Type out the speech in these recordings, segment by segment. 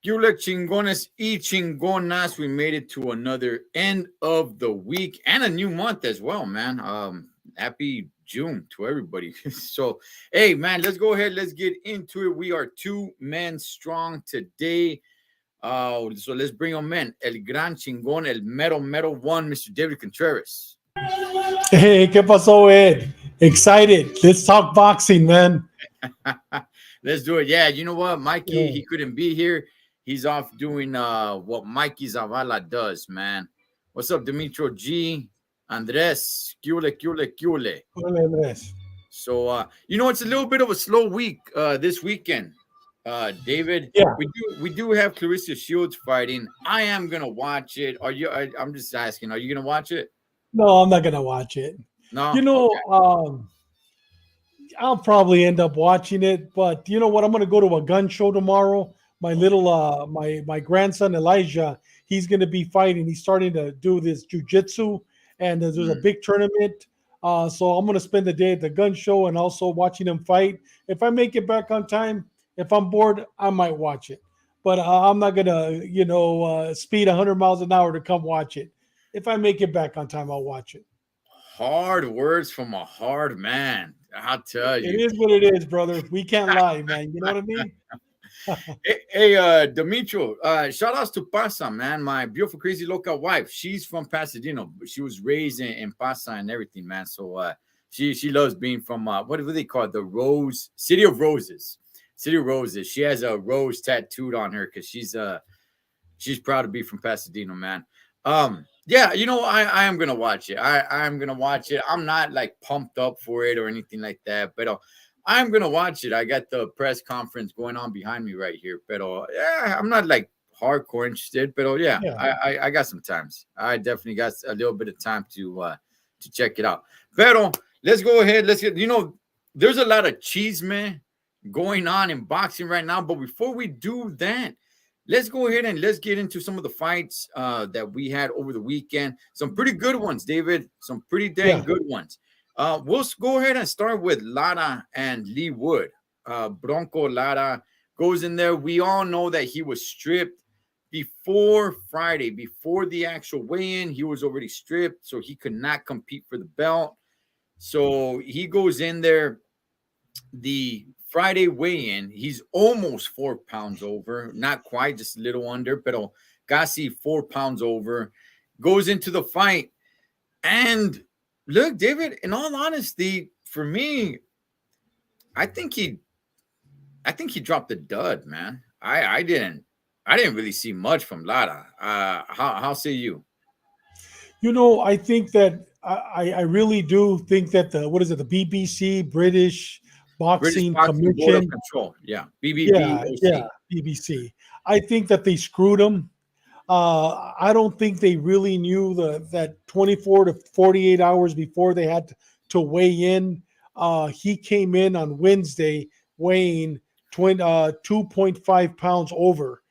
Gula Chingones y Chingonas. We made it to another end of the week and a new month as well, man. Happy June to everybody. So, hey, man, let's go ahead. Let's get into it. We are 2 men strong today. So let's bring them in. El Gran Chingon, el mero one, Mr. David Contreras. Hey, ¿qué pasó, Ed? Excited. Let's talk boxing, man. Let's do it. Yeah, you know what? Mikey, Yeah. he couldn't be here. He's off doing what Mikey Zavala does, man. What's up, Dimitro G? Andres, Cule. Hola, Andrés. So you know, it's a little bit of a slow week this weekend. David, Yeah. we do have Clarissa Shields fighting. I am gonna watch it. Are you? I'm just asking. Are you gonna watch it? No, I'm not gonna watch it. No. You know, Okay. I'll probably end up watching it, but you know what? I'm gonna go to a gun show tomorrow. My little my grandson Elijah, he's gonna be fighting. He's starting to do this jujitsu, and there's a Mm. big tournament. So I'm gonna spend the day at the gun show and also watching him fight. If I make it back on time, if I'm bored, I might watch it. But I'm not gonna, speed 100 miles an hour to come watch it. If I make it back on time, I'll watch it. Hard words from a hard man. I'll tell It you. is what it is, brother. We can't lie, man. You know what I mean? Hey, Dimitro, shout outs to Pasa, man. My beautiful, crazy local wife. She's from Pasadena. She was raised in Pasa and everything, man. So she loves being from what do they call it? The Rose City of Roses. City of Roses. She has a rose tattooed on her because she's proud to be from Pasadena, man. Yeah, you know, I am gonna watch it. I'm gonna watch it. I'm not like pumped up for it or anything like that, but I'm gonna watch it. I got the press conference going on behind me right here, but yeah, I'm not like hardcore interested, but yeah, Yeah. I got some times. I definitely got a little bit of time to check it out. But let's go ahead. Let's get, there's a lot of cheese, man, going on in boxing right now. But before we do that, let's go ahead and let's get into some of the fights that we had over the weekend. Some pretty good ones, David. Some pretty dang Yeah. good ones. We'll go ahead and start with Lara and Lee Wood. Bronco Lara goes in there. We all know that he was stripped before Friday, before the actual weigh-in. He was already stripped, so he could not compete for the belt. So he goes in there. The Friday weigh-in, he's almost 4 pounds over, not quite, just a little under, but casi 4 pounds over. Goes into the fight, and look, David. In all honesty, for me, I think he dropped the dud, man. I didn't really see much from Lara. How say you? I think that I really do think that the BBC, British British Boxing Boxing Board of Commission, Control, yeah, yeah, BBBOC. yeah, BBC. I think that they screwed him. I don't think they really knew that 24 to 48 hours before they had to weigh in. He came in on Wednesday weighing 2.5 pounds over,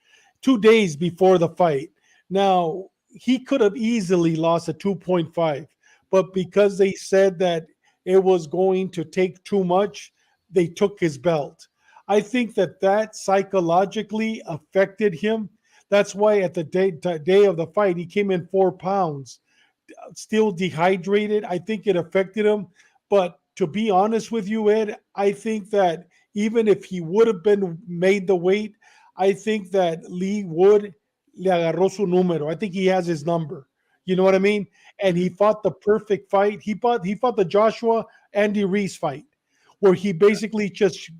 2 days before the fight. Now, he could have easily lost at 2.5, but because they said that it was going to take too much, they took his belt. I think that psychologically affected him. That's why at the day of the fight, he came in 4 pounds, still dehydrated. I think it affected him. But to be honest with you, Ed, I think that even if he would have been made the weight, I think that Lee Wood le agarró su número. I think he has his number. You know what I mean? And he fought the perfect fight. He fought the Joshua Andy Reese fight, where he basically just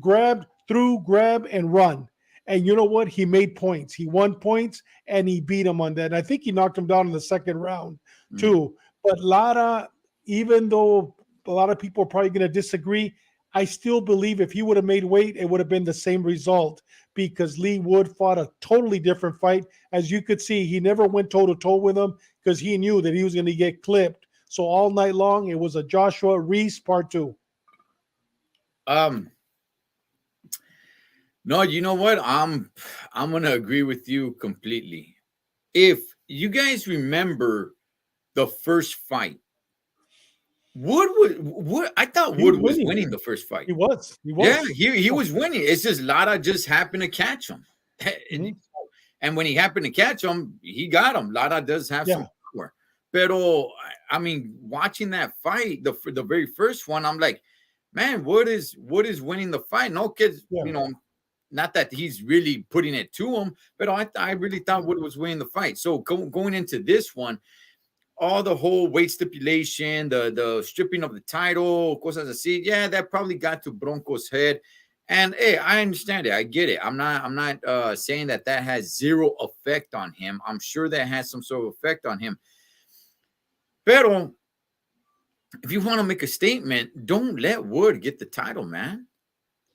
grab, and run. And you know what? He made points. He won points and he beat him on that. And I think he knocked him down in the second round Mhm. too. But Lara, even though a lot of people are probably going to disagree, I still believe if he would have made weight, it would have been the same result because Lee Wood fought a totally different fight. As you could see, he never went toe to toe with him because he knew that he was going to get clipped. So all night long, it was a Joshua Reese part two. Um, no, you know what? I'm gonna agree with you completely. If you guys remember the first fight, Wood. I thought He was Wood was winning. winning the first fight. He was. He Yeah, was. he was winning. It's just Lara just happened to catch him. Mhm. And when he happened to catch him, he got him. Lara does have Yeah, some power. Pero I mean, watching that fight, the very first one, I'm like, man, what is winning the fight? No kids, yeah. not that he's really putting it to him, but I really thought Wood was winning the fight. So going into this one, all the whole weight stipulation, the stripping of the title, cosas así, yeah, that probably got to Bronco's head. And hey, I understand it. I get it. I'm not saying that has zero effect on him. I'm sure that has some sort of effect on him. Pero if you want to make a statement, don't let Wood get the title, man.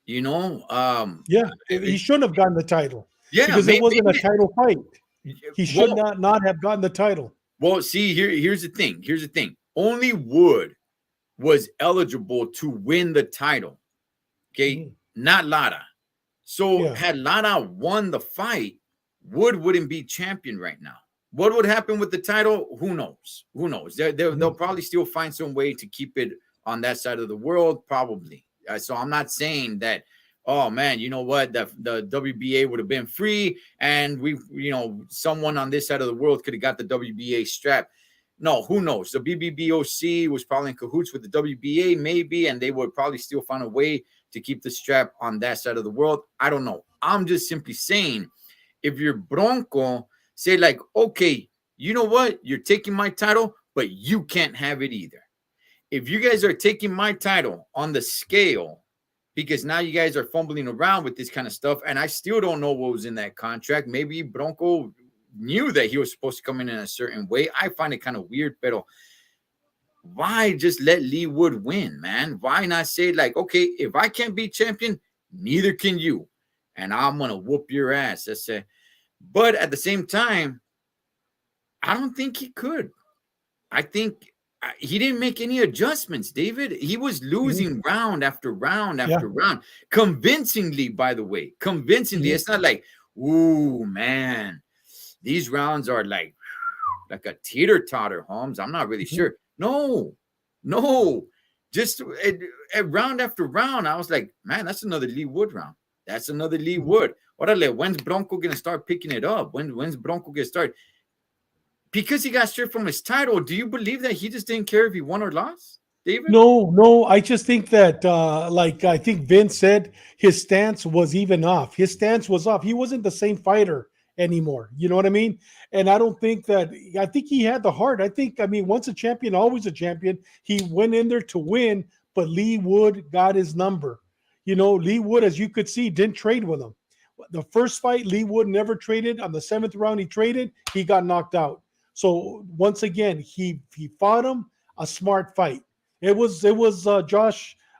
You know, Yeah, he shouldn't have gotten the title yeah, because it wasn't a maybe. title fight. He should Well, not have gotten the title. well, see, here's the thing. Here's the thing. Only Wood was eligible to win the title. Okay, Mhm. not Lara. So Yeah. had Lara won the fight, Wood wouldn't be champion right now. What would happen with the title? Who knows? Who knows? They'll Mhm. probably still find some way to keep it on that side of the world, probably. So I'm not saying that. Oh man, you know what? The WBA would have been free, and someone on this side of the world could have got the WBA strap. No, who knows? The BBBOC was probably in cahoots with the WBA, maybe, and they would probably still find a way to keep the strap on that side of the world. I don't know. I'm just simply saying, if you're Bronco, say like, okay, you know what? You're taking my title, but you can't have it either. If you guys are taking my title on the scale, because now you guys are fumbling around with this kind of stuff, and I still don't know what was in that contract. Maybe Bronco knew that he was supposed to come in a certain way. I find it kind of weird, but why just let Lee Wood win, man? Why not say like, okay, if I can't be champion, neither can you, and I'm gonna whoop your ass. That's it. But at the same time, I don't think he could. I think he didn't make any adjustments, David. He was Mhm. losing round after round Yeah. after round, convincingly, by the way. Convincingly. Mhm. It's not like, ooh, man, these rounds are like a teeter totter, Holmes. I'm not really Mhm. sure. No, no. Just round after round, I was like, man, that's another Lee Wood round. That's another Lee Mhm. Wood. Orale, when's Bronco gonna start picking it up? When's Bronco gonna start? Because he got stripped from his title, do you believe that he just didn't care if he won or lost, David? No, no, I just think that, like I think Vince said, his stance was even off. His stance was off. He wasn't the same fighter anymore. You know what I mean? And I don't think that, I think he had the heart. I mean, once a champion, always a champion. He went in there to win, but Lee Wood got his number. Lee Wood, as you could see, didn't trade with him. The first fight, Lee Wood never traded. On the seventh round, he traded. He got knocked out. So once again, he fought him a smart fight. It was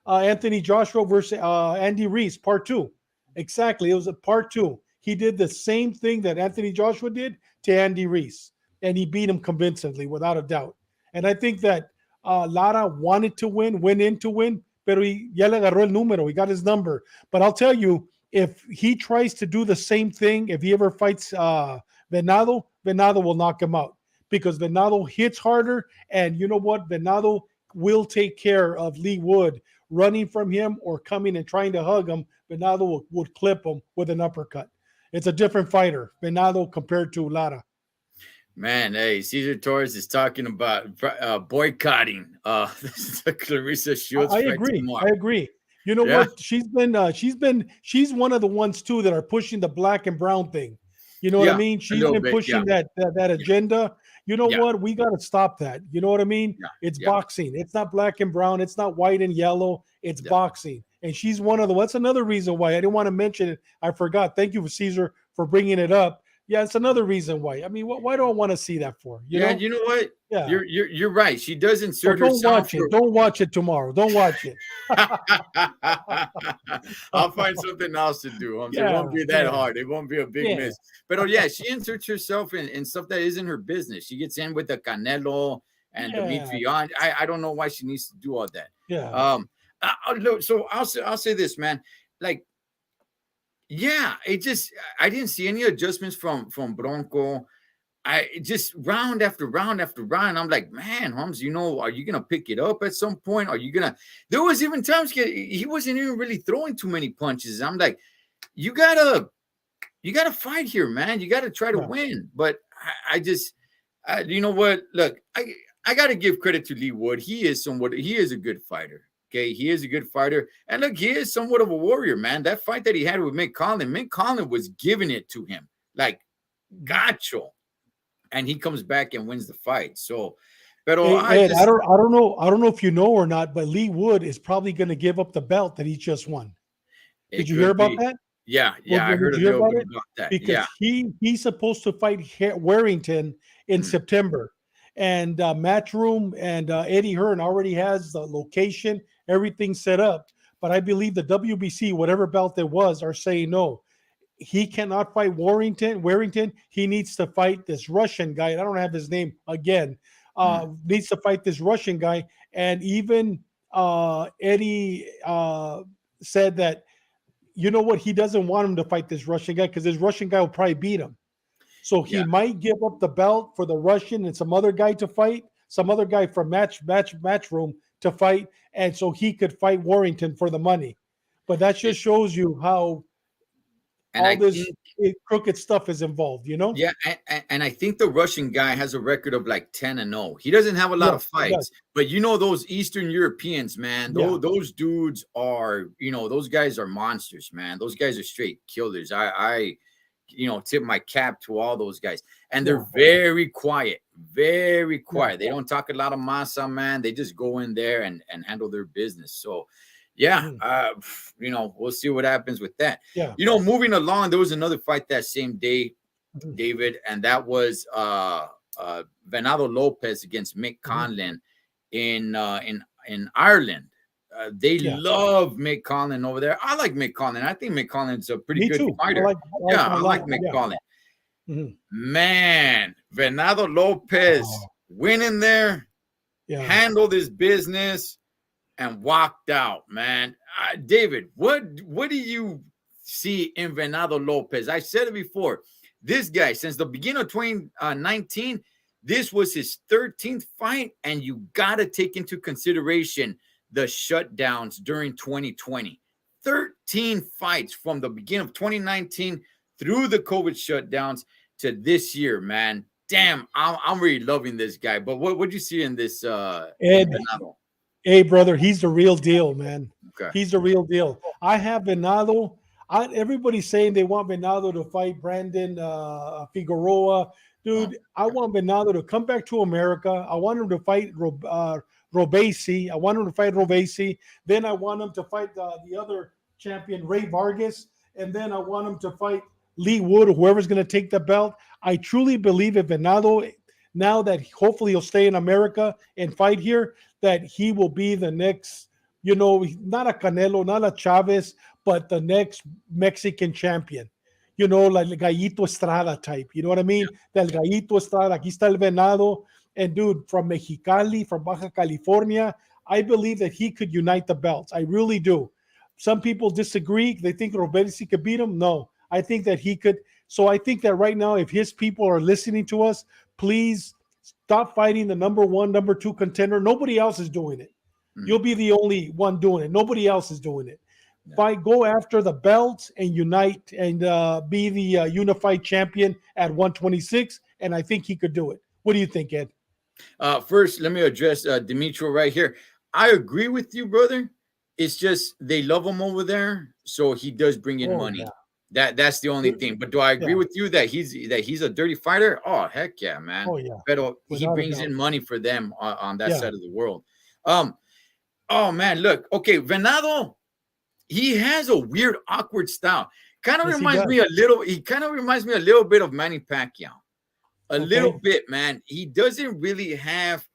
Anthony Joshua versus Andy Reese, part two. Exactly, it was a part two. He did the same thing that Anthony Joshua did to Andy Reese, and he beat him convincingly, without a doubt. And I think that Lara wanted to win, went in to win, pero ya le agarró el número. He got his number. But I'll tell you, if he tries to do the same thing, if he ever fights Venado will knock him out because Venado hits harder. And you know what? Venado will take care of Lee Wood running from him or coming and trying to hug him. Venado would clip him with an uppercut. It's a different fighter, Venado compared to Lara. Man, hey, Cesar Torres is talking about boycotting the Clarissa Shields I fight agree. tomorrow. I agree. You know Yeah, what? She's one of the ones too that are pushing the black and brown thing. You know what I yeah, mean? a She's little been bit. Yeah, pushing that yeah, agenda. You know yeah, what? We got to stop that. You know what I mean? yeah, It's yeah, boxing. It's not black and brown. It's not white and yellow. It's yeah. boxing. And she's one of the. That's another reason why I didn't want to mention it. I forgot. Thank you, Caesar, for bringing it up. Yeah, it's another reason why. I mean, why do I want to see that for? You Yeah, and know? you know what? Yeah. You're right. She does So insert don't herself watch it. for. Don't watch it tomorrow. Don't watch it. I'll find something else to do. It Yeah, won't be that yeah, hard. It won't be a big yeah, miss. But oh yeah, she inserts herself in stuff that isn't her business. She gets in with the Canelo and yeah, Dimitri on. I don't know why she needs to do all that. yeah. Look, so I'll say this, man. Like, yeah, I didn't see any adjustments from Bronco. I just round after round after round. I'm like, man, Holmes, are you gonna pick it up at some point? Are you gonna? There was even times he wasn't even really throwing too many punches. I'm like, you gotta you got to fight here, man. You got to try to Yeah. win. But I just, you know what? Look, I got to give credit to Lee Wood. He is a good fighter. Okay, he is a good fighter, and look, he is somewhat of a warrior, man. That fight that he had with Mick Conlon was giving it to him, like gacho, and he comes back and wins the fight. So, but Hey, I Ed, just I don't know if you know or not, but Lee Wood is probably going to give up the belt that he just won. Did it you hear could about be, that? yeah, yeah. I heard Did a you hear little about bit it? about that. Because Yeah, he's supposed to fight Warrington in mm, September, and Matchroom and Eddie Hearn already has the location, everything set up. But I believe the WBC, whatever belt there was, are saying no. He cannot fight Warrington. He needs to fight this Russian guy. I don't have his name again. mm, Needs to fight this Russian guy. And even Eddie said that, you know what, he doesn't want him to fight this Russian guy because this Russian guy will probably beat him. So he yeah. might give up the belt for the Russian and some other guy to fight, some other guy from match room to fight, and so he could fight Warrington for the money. But that It- just shows you how and all I this think crooked stuff is involved, you know? Yeah, and I think the Russian guy has a record of like 10-0. He doesn't have a lot of Yes, he does. fights, but you know those Eastern Europeans, man, Yeah. those dudes are, those guys are monsters, man. Those guys are straight killers. Tip my cap to all those guys. And they're Yeah. very quiet, very Yeah. quiet. They don't talk a lot of masa, man. They just go in there and handle their business. So yeah, Mhm. we'll see what happens with that. Yeah. Moving along, there was another fight that same day, Mhm. David, and that was Venado Lopez against Mick Mhm. Conlon in Ireland. They Yeah. love Mick Conlon over there. I like Mick Conlon. I think Mick Conlon's a pretty Me good too. fighter. I like Yeah, him a I like lot. Mick Yeah. Conlon. Mhm. Man, Venado Lopez Oh, went in there, yeah. handled his business, and walked out, man. David, what do you see in Venado Lopez? I said it before. This guy, since the beginning of 2019, this was his 13th fight, and you got to take into consideration the shutdowns during 2020. 13 fights from the beginning of 2019 through the COVID shutdowns to this year, man. Damn, I'm really loving this guy. But what you see in this in Ed, Venado? hey, brother, he's the real deal, man. Okay. He's the real deal. I have Venado. Everybody's saying they want Venado to fight Brandon Figueroa. Oh, Dude, I want Venado to come back to America. I want him to fight Robesi. I want him to fight Robesi. Then I want him to fight the other champion, Ray Vargas. And then I want him to fight Lee Wood or whoever's going to take the belt. I truly believe if Venado, now that hopefully he'll stay in America and fight here, that he will be the next, not a Canelo, not a Chavez, but the next Mexican champion. Like the Gallito Estrada type. You know what I mean? Del Gallito Estrada. Aquí está el Venado. And dude, from Mexicali, from Baja California, I believe that he could unite the belts. I really do. Some people disagree. They think Robertsi could beat him. No, I think that he could. So I think that right now, if his people are listening to us, please stop fighting the number one, number two contender. Nobody else is doing it. mm, You'll be the only one doing it. Nobody else is doing it. yeah. Fight, go after the belts and unite and be the unified champion at 126. And I think he could do it. What do you think, Ed? First, let me address Dimitro right here. I agree with you, brother. It's just they love him over there, so he does bring in Oh, money. yeah. That's the only thing. But do I agree Yeah. with you that he's a dirty fighter? Oh, heck yeah, man. Oh, yeah. But he Without a brings doubt. in money for them on that Yeah. side of the world. Oh man, look. Okay, Venado, he has a weird, awkward style. Kind of Yes, he reminds does. me a little. He kind of reminds me a little bit of Manny Pacquiao. A little Okay. bit, man. He doesn't really have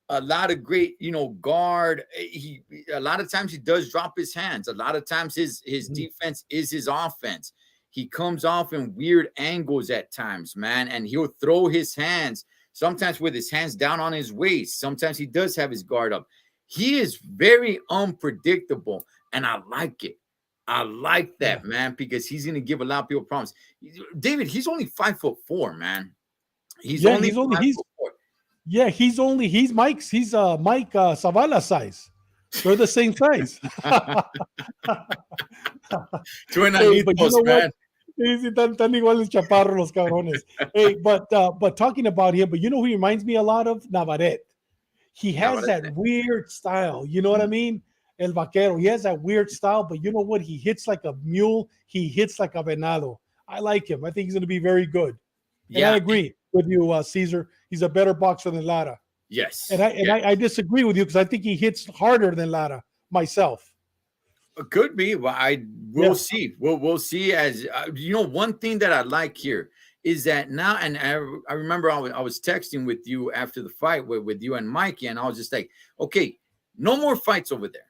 a lot of great, guard. He a lot of times he does drop his hands. A lot of times his Mhm. defense is his offense. He comes off in weird angles at times, man, and he'll throw his hands sometimes with his hands down on his waist. Sometimes he does have his guard up. He is very unpredictable, and I like it. I like that, man, because he's going to give a lot of people problems. David, he's only 5'4", man. He's Yeah, only 5'4". he's Mike Zavala size. They're the same size. Two Hey, but you enanitos, know what? man. Sí, sí, tan iguales chaparros los cabrones. Hey, but talking about him, but you know who he reminds me a lot of? Navarrete. He has that Navarrete. weird style. You know what I Mhm. mean? El Vaquero. He has that weird style, but you know what? He hits like a mule. He hits like a venado. I like him. I think he's going to be very good. And I Yeah. agree with you, Caesar. He's a better boxer than Lara. And Yes. I and Yeah. I, I disagree with you because I think he hits harder than Lara myself. Could be. Well, I will Yeah, see. We'll see. As one thing that I like here is that now, and I remember I was texting with you after the fight with you and Mikey, and I was just like, okay, no more fights over there.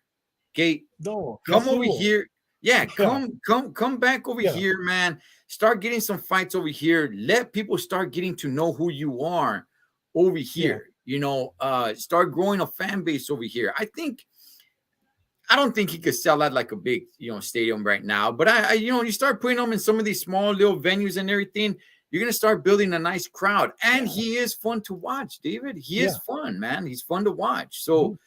Okay, no, ya come over estuvo. here. Yeah, Yeah, come back over yeah, here, man. Start getting some fights over here. Let people start getting to know who you are over yeah, here. Start growing a fan base over here. I don't think he could sell out like a big, stadium right now. But you start putting him in some of these small little venues and everything, you're gonna start building a nice crowd. And yeah, he is fun to watch, David. He is yeah. fun, man. He's fun to watch. So Mhm.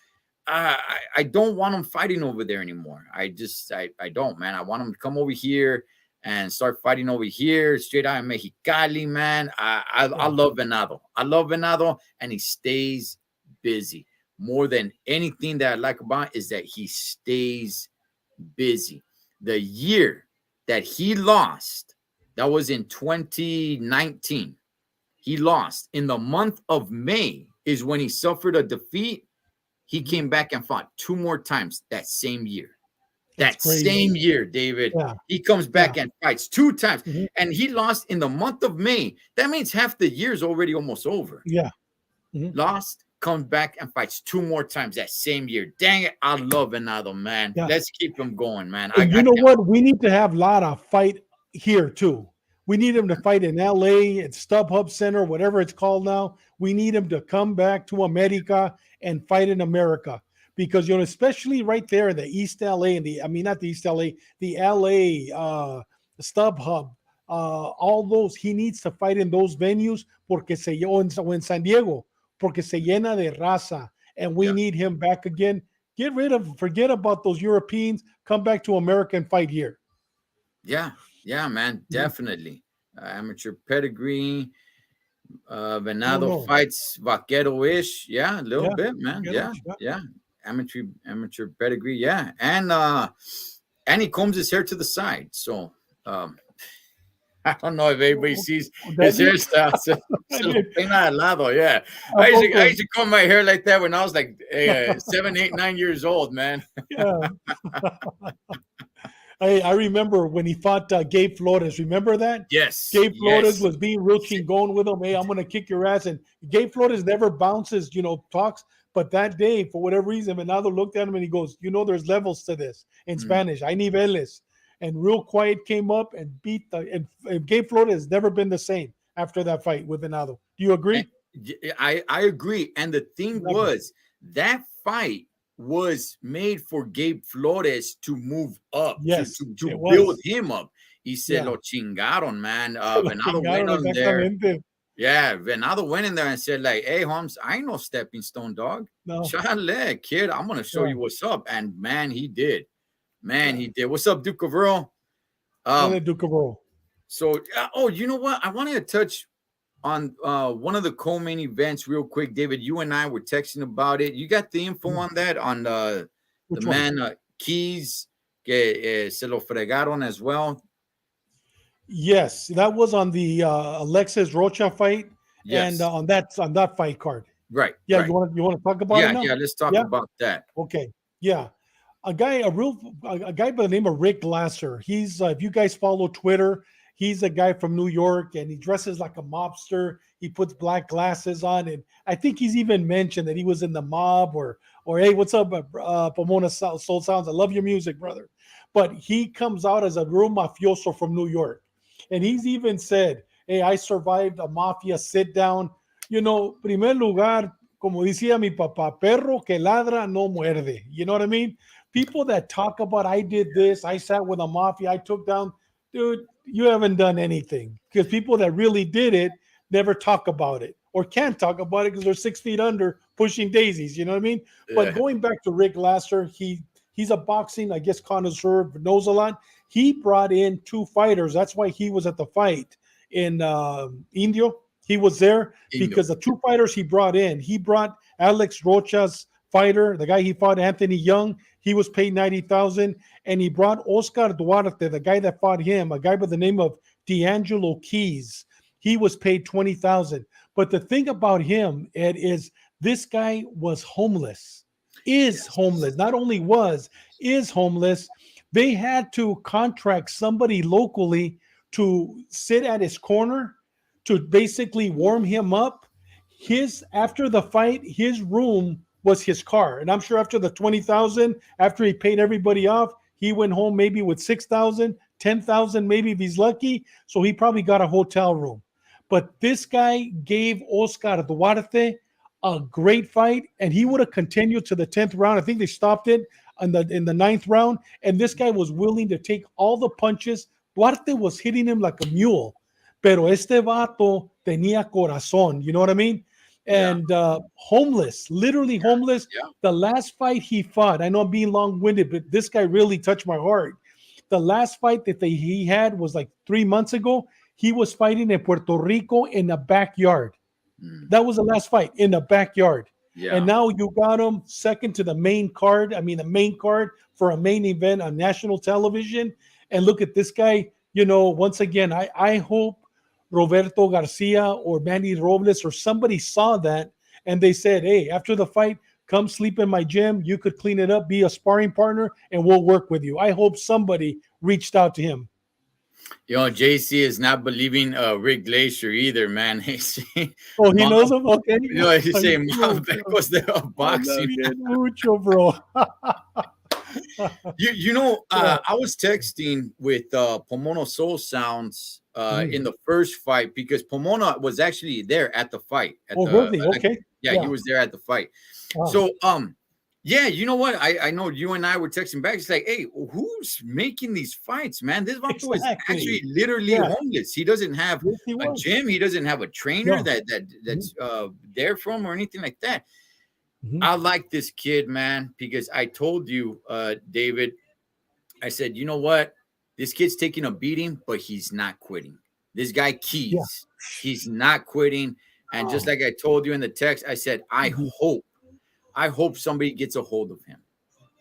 I don't want him fighting over there anymore. I don't, man. I want him to come over here and start fighting over here, straight out of Mexicali, man. I Yeah, love Venado. I love Venado, and he stays busy. More than anything that I like about is that he stays busy. The year that he lost, that was in 2019. He lost in the month of May, is when he suffered a defeat. He mhm. came back and fought two more times that same year. That's That crazy. same year, David, Yeah, he comes yeah, back and fights two times. mhm. And he lost in the month of May. That means half the year is already almost over. Yeah, mhm. Lost, comes back and fights two more times that same year. Dang it, I love Venado, man. Yeah. Let's keep him going, man. I And you can't. know what? We need to have Lara fight here too. We need him to fight in LA at StubHub Center, whatever it's called now. We need him to come back to America and fight in America because especially right there in the East LA and not the East LA, the LA StubHub, all those. He needs to fight in those venues porque o en San Diego porque se llena de raza, and we Yeah, need him back again. Forget about those Europeans. Come back to America and fight here. yeah, yeah, man. Mhm. Definitely. Amateur pedigree. No, Venado no. fights vaquero-ish. Yeah, a little Yeah. bit, man. Forget Yeah, it. Yeah. yeah. Amateur pedigree. Yeah, and he combs his hair to the side. So I don't know if everybody sees Does his he? hairstyle. Se lo peina al lado. Yeah, ¿A I poco? used to comb my hair like that when I was like 7, 8, 9 years old, man. Yeah. I remember when he fought Gabe Flores. Remember that? Yes, Gabe Flores yes. was being real chingon with him. Hey, I'm gonna kick your ass. And Gabe Flores never bounces, talks. But that day, for whatever reason, Menado looked at him and he goes, there's levels to this in Mm. Spanish. Hay niveles. And Real Quiet came up and beat and Gabe Flores has never been the same after that fight with Menado. Do you And agree? I agree. And the thing Never. was, that fight was made for Gabe Flores to move up, to Yes, to, to it build was. him up. Y se Yeah. lo chingaron, man. Se lo Venado went chingaron on there. exactamente. Yeah, Venado went in there and said, like, hey, Holmes, I ain't no stepping stone, dog. No. Chale, kid, I'm gonna show Yeah. you what's up. And man, he did. Man, Yeah. he did. What's up, Duke of Earl? What Um, did Duke roll? so you know what? I wanted to touch on one of the co-main events real quick, David. You and I were texting about it. You got the info on that, on the Which one? man Keys, que se lo fregaron as well. Yes, that was on the Alexis Rocha fight, and Yes, on that fight card. right, Yeah, right. you want to talk about it Yeah, now? yeah. Let's talk Yeah. about that. Okay. Yeah. A guy by the name of Rick Glasser. He's if you guys follow Twitter, he's a guy from New York and he dresses like a mobster. He puts black glasses on, and I think he's even mentioned that he was in the mob or hey, what's up, Pomona Soul Sounds? I love your music, brother. But he comes out as a real mafioso from New York. And he's even said, hey, I survived a mafia sit down. Primer lugar, como decía mi papá, perro que ladra no muerde. You know what I mean? People that talk about, I did this, I sat with a mafia, I took down, dude, you haven't done anything. Because people that really did it never talk about it or can't talk about it because they're 6 feet under pushing daisies. You know what I mean? But Yeah, going back to Rick Lasser, he's a boxing, I guess, connoisseur, knows a lot. he brought in two fighters. That's why he was at the fight in Indio. He was there Indo. because the two fighters he brought in, he brought Alex Rocha's fighter, the guy he fought, Anthony Young. He was paid 90,000, and he brought Oscar Duarte, the guy that fought him, a guy by the name of D'Angelo Keys. He was paid 20,000. But the thing about him, Ed, is this guy was homeless, is Yes. homeless. Not only was, is homeless. They had to contract somebody locally to sit at his corner to basically warm him up. His after the fight, his room was his car, and I'm sure after the 20,000, after he paid everybody off, he went home maybe with 6,000, 10,000, maybe if he's lucky. So he probably got a hotel room. But this guy gave Oscar Duarte a great fight, and he would have continued to the 10th round. I think they stopped it in the ninth round, and this guy was willing to take all the punches. Duarte was hitting him like a mule, pero este vato tenía corazón. You know what I mean? Yeah. And homeless, literally homeless. Yeah. The last fight he fought, I know I'm being long-winded, but this guy really touched my heart. The last fight that he had was like 3 months ago. He was fighting in Puerto Rico in a backyard. Mm. That was the last fight in the backyard. And Yeah. now you got him second to the main card. I mean, the main card for a main event on national television. And look at this guy. Once again, I hope Roberto Garcia or Manny Robles or somebody saw that and they said, hey, after the fight, come sleep in my gym. You could clean it up, be a sparring partner, and we'll work with you. I hope somebody reached out to him. JC is not believing Rick Glacier either, man. He's saying, Oh, he Mom, knows him? Okay. he's Ay, saying, no, Mom, bro. Becos de Anda boxing. bien mucho, bro. Yeah. I was texting with Pomono Soul Sounds in Mhm. the first fight because Pomona was actually there at the fight at Oh, the really? Okay. yeah, he Yeah. was there at the fight. Wow. So yeah, you know what? I know you and I were texting back. It's like, hey, who's making these fights, man? This Vato is actually Exactly. literally Yeah. homeless. He doesn't have Yes, he a was. gym. He doesn't have a trainer Yeah. that's there from or anything like that. Mhm. I like this kid, man, because I told you, David, I said, you know what? This kid's taking a beating, but he's not quitting. This guy Yeah. Keys, he's not quitting. And just Wow. like I told you in the text, I said, Mhm. I hope somebody gets a hold of him.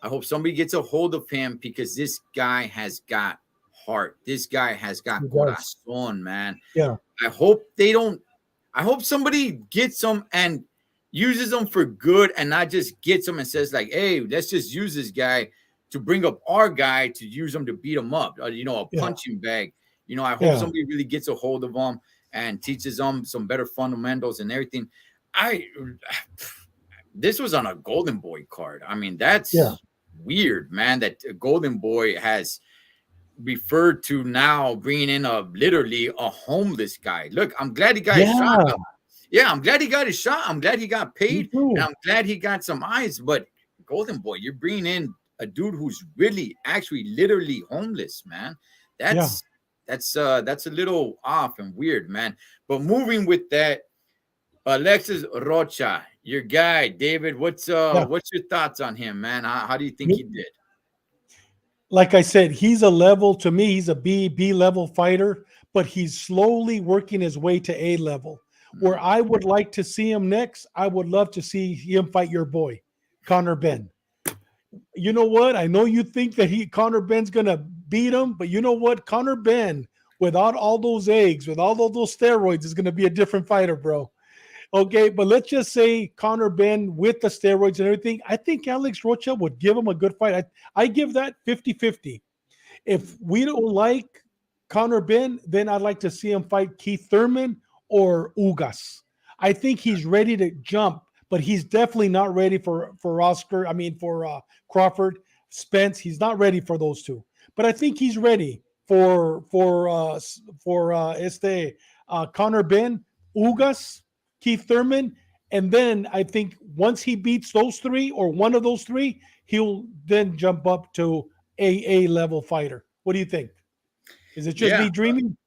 I hope somebody gets a hold of him because this guy has got heart. This guy has got He does. corazon, man. Yeah. I hope they don't. I hope somebody gets them and uses them for good and not just gets them and says, like, hey, let's just use this guy to bring up our guy to use him to beat him up, a Yeah. punching bag. I hope Yeah. somebody really gets a hold of them and teaches them some better fundamentals and everything. I This was on a Golden Boy card. I mean, Yeah. that's weird, man. That Golden Boy has referred to now bringing in literally a homeless guy. Look, I'm glad he got his shot. Yeah. Yeah, I'm glad he got his shot. I'm glad he got Me paid, and too. I'm glad he got some eyes. But Golden Boy, you're bringing in a dude who's really, actually, literally homeless, man. Yeah. That's a little off and weird, man. But moving with that, Alexis Rocha, your guy, David. Yeah. What's your thoughts on him, man? How do you think he did? Like I said, he's a level to me. He's a B level fighter, but he's slowly working his way to A level. Where Mm. I would like to see him next, I would love to see him fight your boy, Connor Ben. You know what? I know you think that Connor Ben's gonna beat him, but you know what? Connor Ben, without all those eggs, with all of those steroids, is gonna be a different fighter, bro. Okay, but let's just say Connor Ben with the steroids and everything. I think Alex Rocha would give him a good fight. I give that 50-50. If we don't like Connor Ben, then I'd like to see him fight Keith Thurman or Ugas. I think he's ready to jump, but he's definitely not ready for Oscar. I mean, for Crawford, Spence. He's not ready for those two. But I think he's ready for Connor Ben, Ugas, Keith Thurman, and then I think once he beats those three or one of those three, he'll then jump up to a level fighter. What do you think? Is it just Yeah, me dreaming?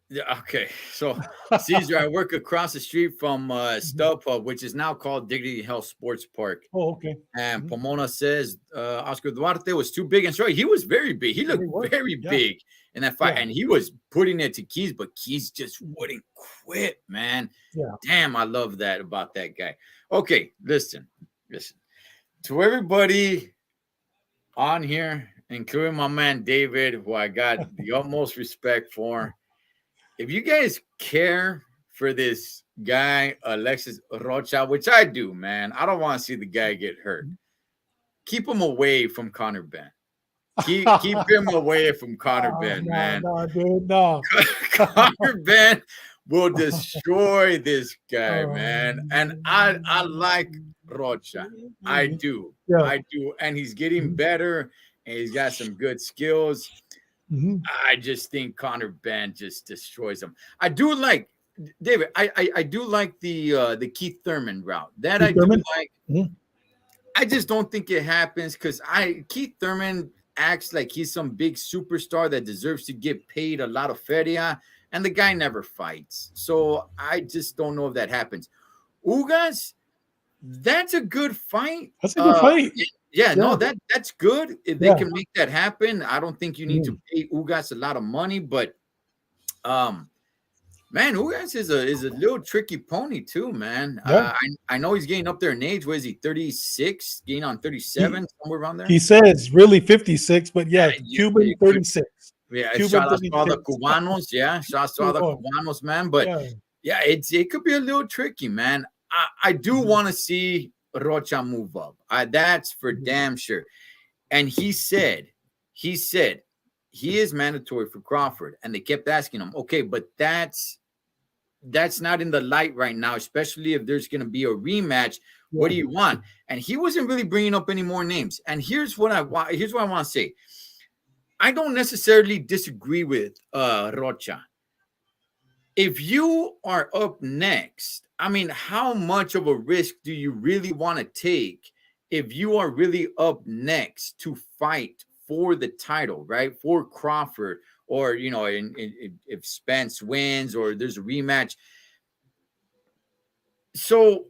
Yeah, okay. So, Caesar, I work across the street from Mhm. StubHub, which is now called Dignity Health Sports Park. Oh, okay. And Mhm. Pomona says Oscar Duarte was too big and strong. He was very big. He He looked was. very Yeah. big in that fight, Yeah. and he was putting it to Keys, but Keys just Mhm. wouldn't quit, man. Yeah. Damn, I love that about that guy. Okay, listen to everybody on here, including my man David, who I got the utmost respect for. If you guys care for this guy, Alexis Rocha, which I do, man, I don't want to see the guy get hurt. Keep him away from Connor Ben. Keep him away from Connor Oh, Ben, no, man. no, dude, no. Connor Ben will destroy this guy, man. And I like Um, Rocha. I do. yeah. I do. And he's getting Mhm. better and he's got some good skills. Mhm. I just think Connor Ben just destroys him. I do like David. I do like the Keith Thurman route. That I Keith do Thurman? like. Mhm. I just don't think it happens because I Keith Thurman acts like he's some big superstar that deserves to get paid a lot of feria, and the guy never fights. So I just don't know if that happens. Ugas, that's a good fight. That's a good fight. Yeah, no, Yeah. that's good. If they Yeah. can make that happen, I don't think you need to Mhm. pay Ugas a lot of money, but um man, Ugas is a little tricky pony too, man. Yeah. I know he's getting up there in age. What is he? 36, getting on He 37, somewhere around there. he says really 56, but yeah, Yeah, Cuban it could. 36. Yeah, Cuban shout out to all the 36. Cubanos. Yeah, shout out to all the Oh, Cubanos, man. But yeah. yeah, it could be a little tricky, man. I do Mhm. want to see Rocha move up. That's for Mhm. damn sure. And he said he is mandatory for Crawford, and they kept asking him, okay, but that's not in the light right now, especially if there's going to be a rematch. What Yeah. do you want? And he wasn't really bringing up any more names. And here's what I want. Here's what I want to say. I don't necessarily disagree with Rocha. If you are up next, I mean, how much of a risk do you really want to take if you are really up next to fight for the title, right? For Crawford, or if Spence wins or there's a rematch. So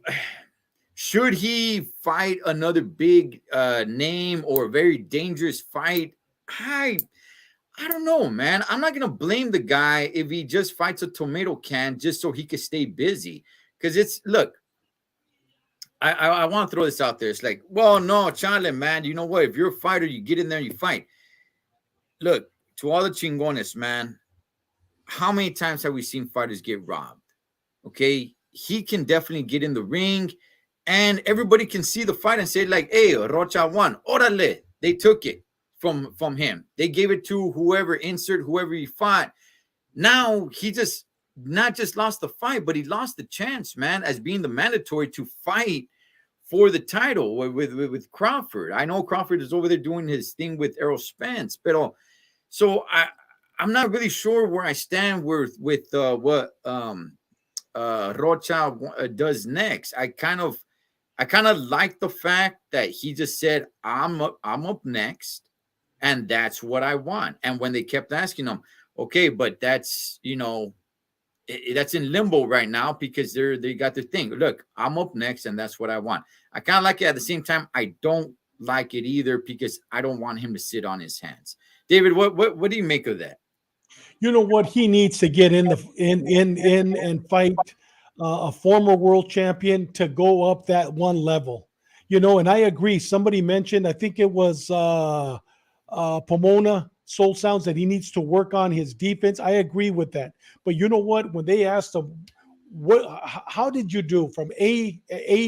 should he fight another big name or a very dangerous fight? I I don't know, man. I'm not gonna blame the guy if he just fights a tomato can just so he can stay busy. Because it's look, I want to throw this out there. It's like, well, no, Charlie, man. You know what? If you're a fighter, you get in there and you fight. Look, to all the chingones, man. How many times have we seen fighters get robbed? Okay, he can definitely get in the ring, and everybody can see the fight and say like, "Hey, Rocha won. Orale!" They took it from him. They gave it to whoever he fought. Now he just not just lost the fight, but he lost the chance, man, as being the mandatory to fight for the title with Crawford. I know Crawford is over there doing his thing with Errol Spence, but so I'm not really sure where I stand with what Rocha does next. I kind of like the fact that he just said I'm up next, and that's what I want. And when they kept asking him, okay, but that's in limbo right now because they got their thing. Look, I'm up next, and that's what I want. I kind of like it. At the same time, I don't like it either because I don't want him to sit on his hands. David, what do you make of that? You know what? He needs to get in the in and fight a former world champion to go up that one level. You know, and I agree. Somebody mentioned, I think it was Pomona Soul Sounds, that he needs to work on his defense. I agree with that. But you know what? When they asked him, how did you do from A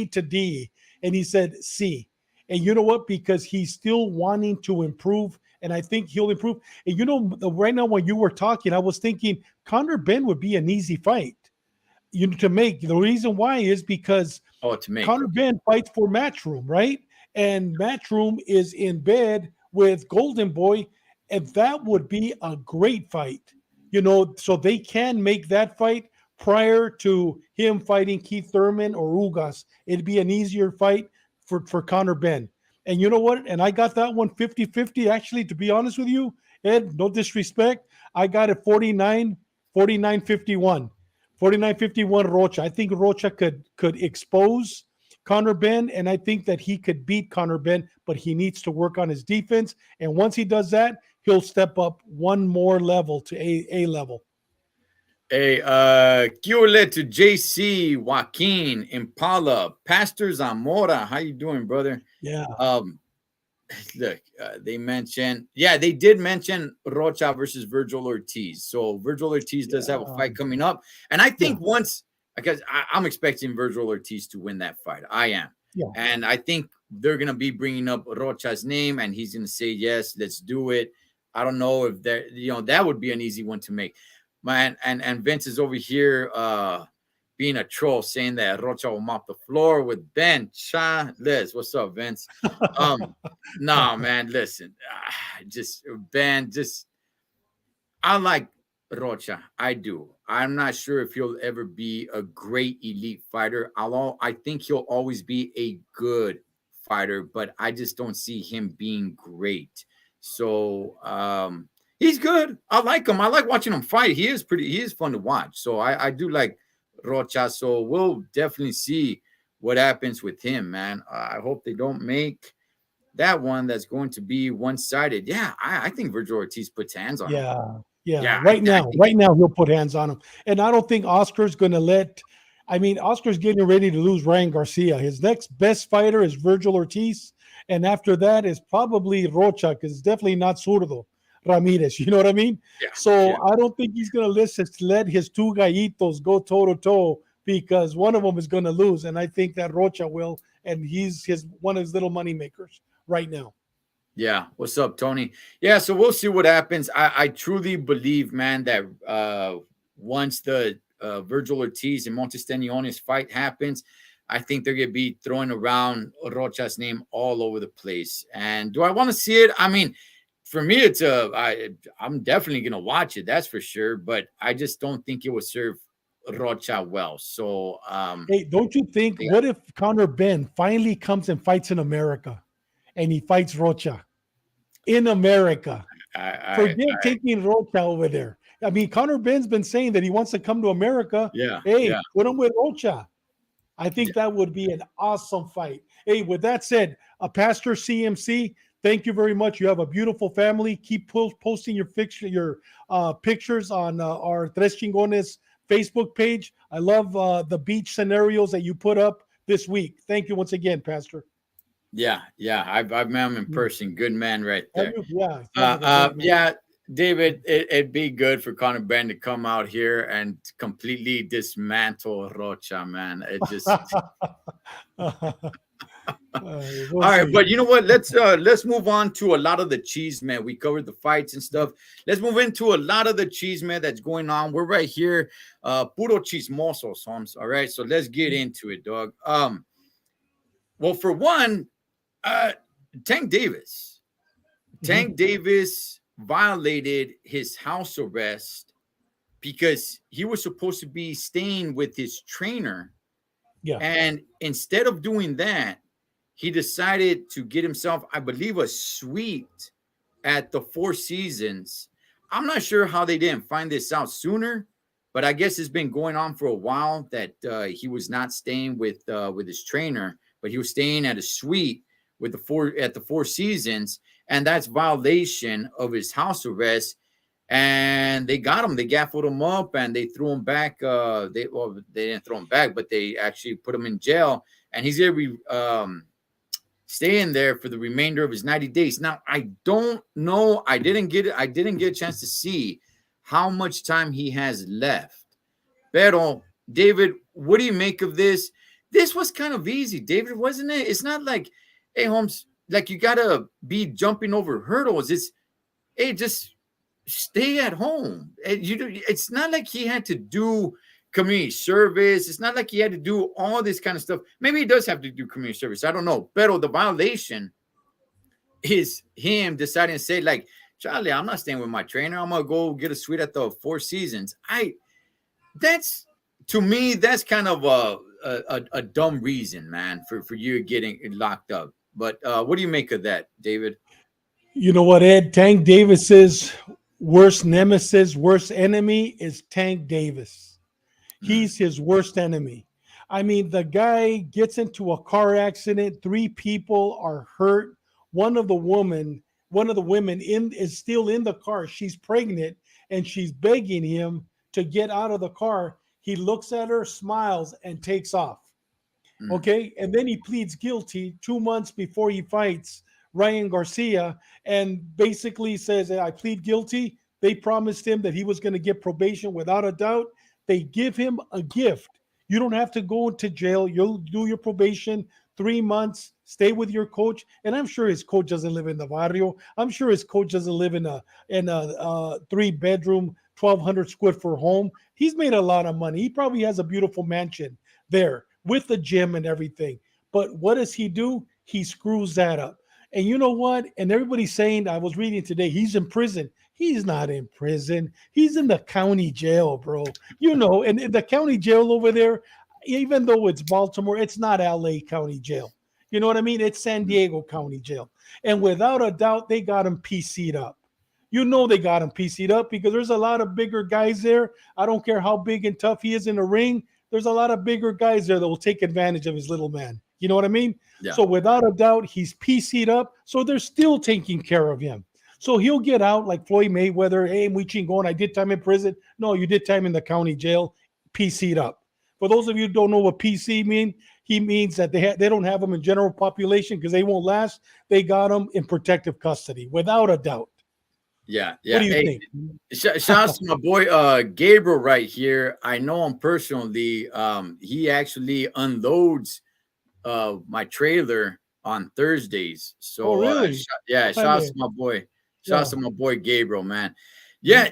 to D, and he said C. And you know what? Because he's still wanting to improve, and I think he'll improve. And you know, right now when you were talking, I was thinking Conor Ben would be an easy fight to make. The reason why is because Oh, to make, Conor okay. Ben fights for Matchroom, right? And Matchroom is in bed with Golden Boy, and that would be a great fight. You know, so they can make that fight prior to him fighting Keith Thurman or Ugas. It'd be an easier fight for Conor Ben. And you know what? And I got that one 50-50. Actually, to be honest with you, Ed, no disrespect. I got it 49 49-51. 49-51 Rocha. I think Rocha could expose Conor Ben, and I think that he could beat Conor Ben, but he needs to work on his defense. And once he does that, he'll step up one more level to A level. Hey, Kiole to JC, Joaquin, Impala, Pastor Zamora. How you doing, brother? Yeah. Look, they mentioned, yeah, they did mention Rocha versus Virgil Ortiz. So Virgil Ortiz does have a fight coming up. And I think once, because I'm expecting Virgil Ortiz to win that fight. I am. Yeah. And I think they're going to be bringing up Rocha's name and he's going to say, yes, let's do it. I don't know if that, that would be an easy one to make. Man, and Vince is over here being a troll, saying that Rocha will mop the floor with Ben. Liz, what's up, Vince? No, man, listen, just Ben, I like Rocha. I do. I'm not sure if he'll ever be a great elite fighter. I think he'll always be a good fighter, but I just don't see him being great. So he's good. I like him. I like watching him fight. He is fun to watch. So I do like Rocha. So we'll definitely see what happens with him, man. I hope they don't make that one that's going to be one-sided. Yeah, I think Virgil Ortiz puts hands on him. Yeah. Right now he'll put hands on him. And I don't think Oscar's going to let. I mean, Oscar's getting ready to lose Ryan Garcia. His next best fighter is Virgil Ortiz. And after that is probably Rocha, because it's definitely not Zurdo Ramirez. You know what I mean? I don't think he's going to let his two gallitos go toe-to-toe because one of them is going to lose. And I think that Rocha will. And he's one of his little money makers right now. Yeah. What's up, Tony? Yeah. So we'll see what happens. I truly believe, man, that once the Virgil Ortiz and Chingones fight happens, I think they're going to be throwing around Rocha's name all over the place. And do I want to see it? I mean, for me, I'm definitely going to watch it. That's for sure. But I just don't think it would serve Rocha well. So, hey, don't you think? Yeah. What if Conor Ben finally comes and fights in America, and he fights Rocha in America? Forget taking Rocha over there. I mean, Conor Ben's been saying that he wants to come to America. Yeah. Hey, put him with Rocha. I think that would be an awesome fight. Hey, with that said, Pastor CMC, thank you very much. You have a beautiful family. Keep posting your pictures on our Tres Chingones Facebook page. I love the beach scenarios that you put up this week. Thank you once again, Pastor. Yeah. I've met him in person. Good man right there. Yeah. David, it'd be good for Conor Ben to come out here and completely dismantle Rocha, man. It just all right, but you know what? Let's move on to a lot of the cheese, man. We covered the fights and stuff. Let's move into a lot of the cheese, man, that's going on. We're right here, puro chismosos, Holmes. All right, so let's get into it, dog. Well, for one, Tank Davis violated his house arrest because he was supposed to be staying with his trainer. Yeah. And instead of doing that, he decided to get himself, I believe, a suite at the Four Seasons. I'm not sure how they didn't find this out sooner, but I guess it's been going on for a while that he was not staying with his trainer, but he was staying at a suite with the Four Seasons, and that's violation of his house arrest. And they got him. They gaffled him up and they threw him back. They didn't throw him back, but they actually put him in jail. And he's going to be staying there for the remainder of his 90 days. Now, I don't know. I didn't get a chance to see how much time he has left. Pero, David, what do you make of this? This was kind of easy, David, wasn't it? It's not like, hey, Holmes, like you got to be jumping over hurdles. It's, hey, just stay at home. It's not like he had to do community service. It's not like he had to do all this kind of stuff. Maybe he does have to do community service. I don't know. But the violation is him deciding to say, like, Charlie, I'm not staying with my trainer. I'm going to go get a suite at the Four Seasons. To me, that's kind of a dumb reason, man, for you getting locked up. But what do you make of that, David? You know what, Ed? Tank Davis is worst nemesis, worst enemy is Tank Davis. Mm, He's his worst enemy. I mean, the guy gets into a car accident. Three people are hurt. One of the woman, one of the women in is still in the car. She's pregnant and she's begging him to get out of the car. He looks at her, smiles, and takes off. mm, Okay. And then he pleads guilty 2 months before he fights Ryan Garcia and basically says, I plead guilty. They promised him that he was going to get probation without a doubt. They give him a gift. You don't have to go into jail. You'll do your probation 3 months, stay with your coach. And I'm sure his coach doesn't live in the barrio. I'm sure his coach doesn't live in a 3 bedroom, 1,200 square foot home. He's made a lot of money. He probably has a beautiful mansion there with the gym and everything. But what does he do? He screws that up. And you know what? And everybody's saying, I was reading today, he's in prison. He's not in prison. He's in the county jail, bro. You know, and in the county jail over there, even though it's Baltimore, it's not LA County Jail. You know what I mean? It's San mm. Diego County Jail. And without a doubt, they got him PC'd up. You know they got him PC'd up because there's a lot of bigger guys there. I don't care how big and tough he is in the ring. There's a lot of bigger guys there that will take advantage of his little man. You know what I mean? Yeah. So without a doubt, he's PC'd up. So they're still taking care of him. So he'll get out like Floyd Mayweather. Hey, we Chingon, I did time in prison. No, you did time in the county jail, PC'd up. For those of you who don't know what PC mean, he means that they don't have them in general population because they won't last. They got them in protective custody, without a doubt. Yeah, What yeah. do you Hey, think? shout out to my boy Gabriel right here. I know him personally. He actually unloads my trailer on Thursdays. Oh, So really? yeah, shout out to Jaime. my boy. Shout out Yeah. to my boy Gabriel, man. Mhm. Yeah,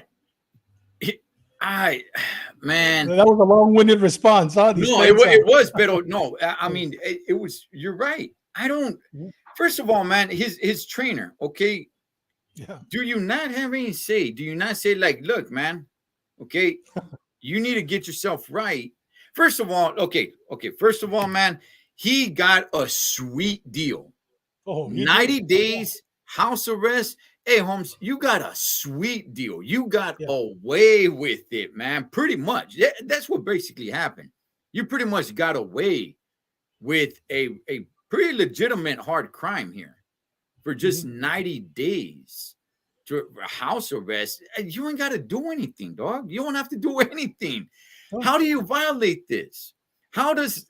he- I man. That was a long-winded response, huh? No, it Dispensa. was, but no, I mean it was. You're right. I don't. Mhm. First of all, man, his trainer. Okay, Yeah. do you not have any say? Do you not say like, look, man, okay, you need to get yourself right. First of all, okay. First of all, man, he got a sweet deal. Oh, he did. 90 Oh, yeah. days house arrest. Hey, Holmes, you got a sweet deal. You got Yeah. away with it, man. Pretty much. That's what basically happened. You pretty much got away with a pretty legitimate hard crime here for just Mhm. 90 days to house arrest. You ain't got to do anything, dog. You don't have to do anything. Oh, How do you violate this? How does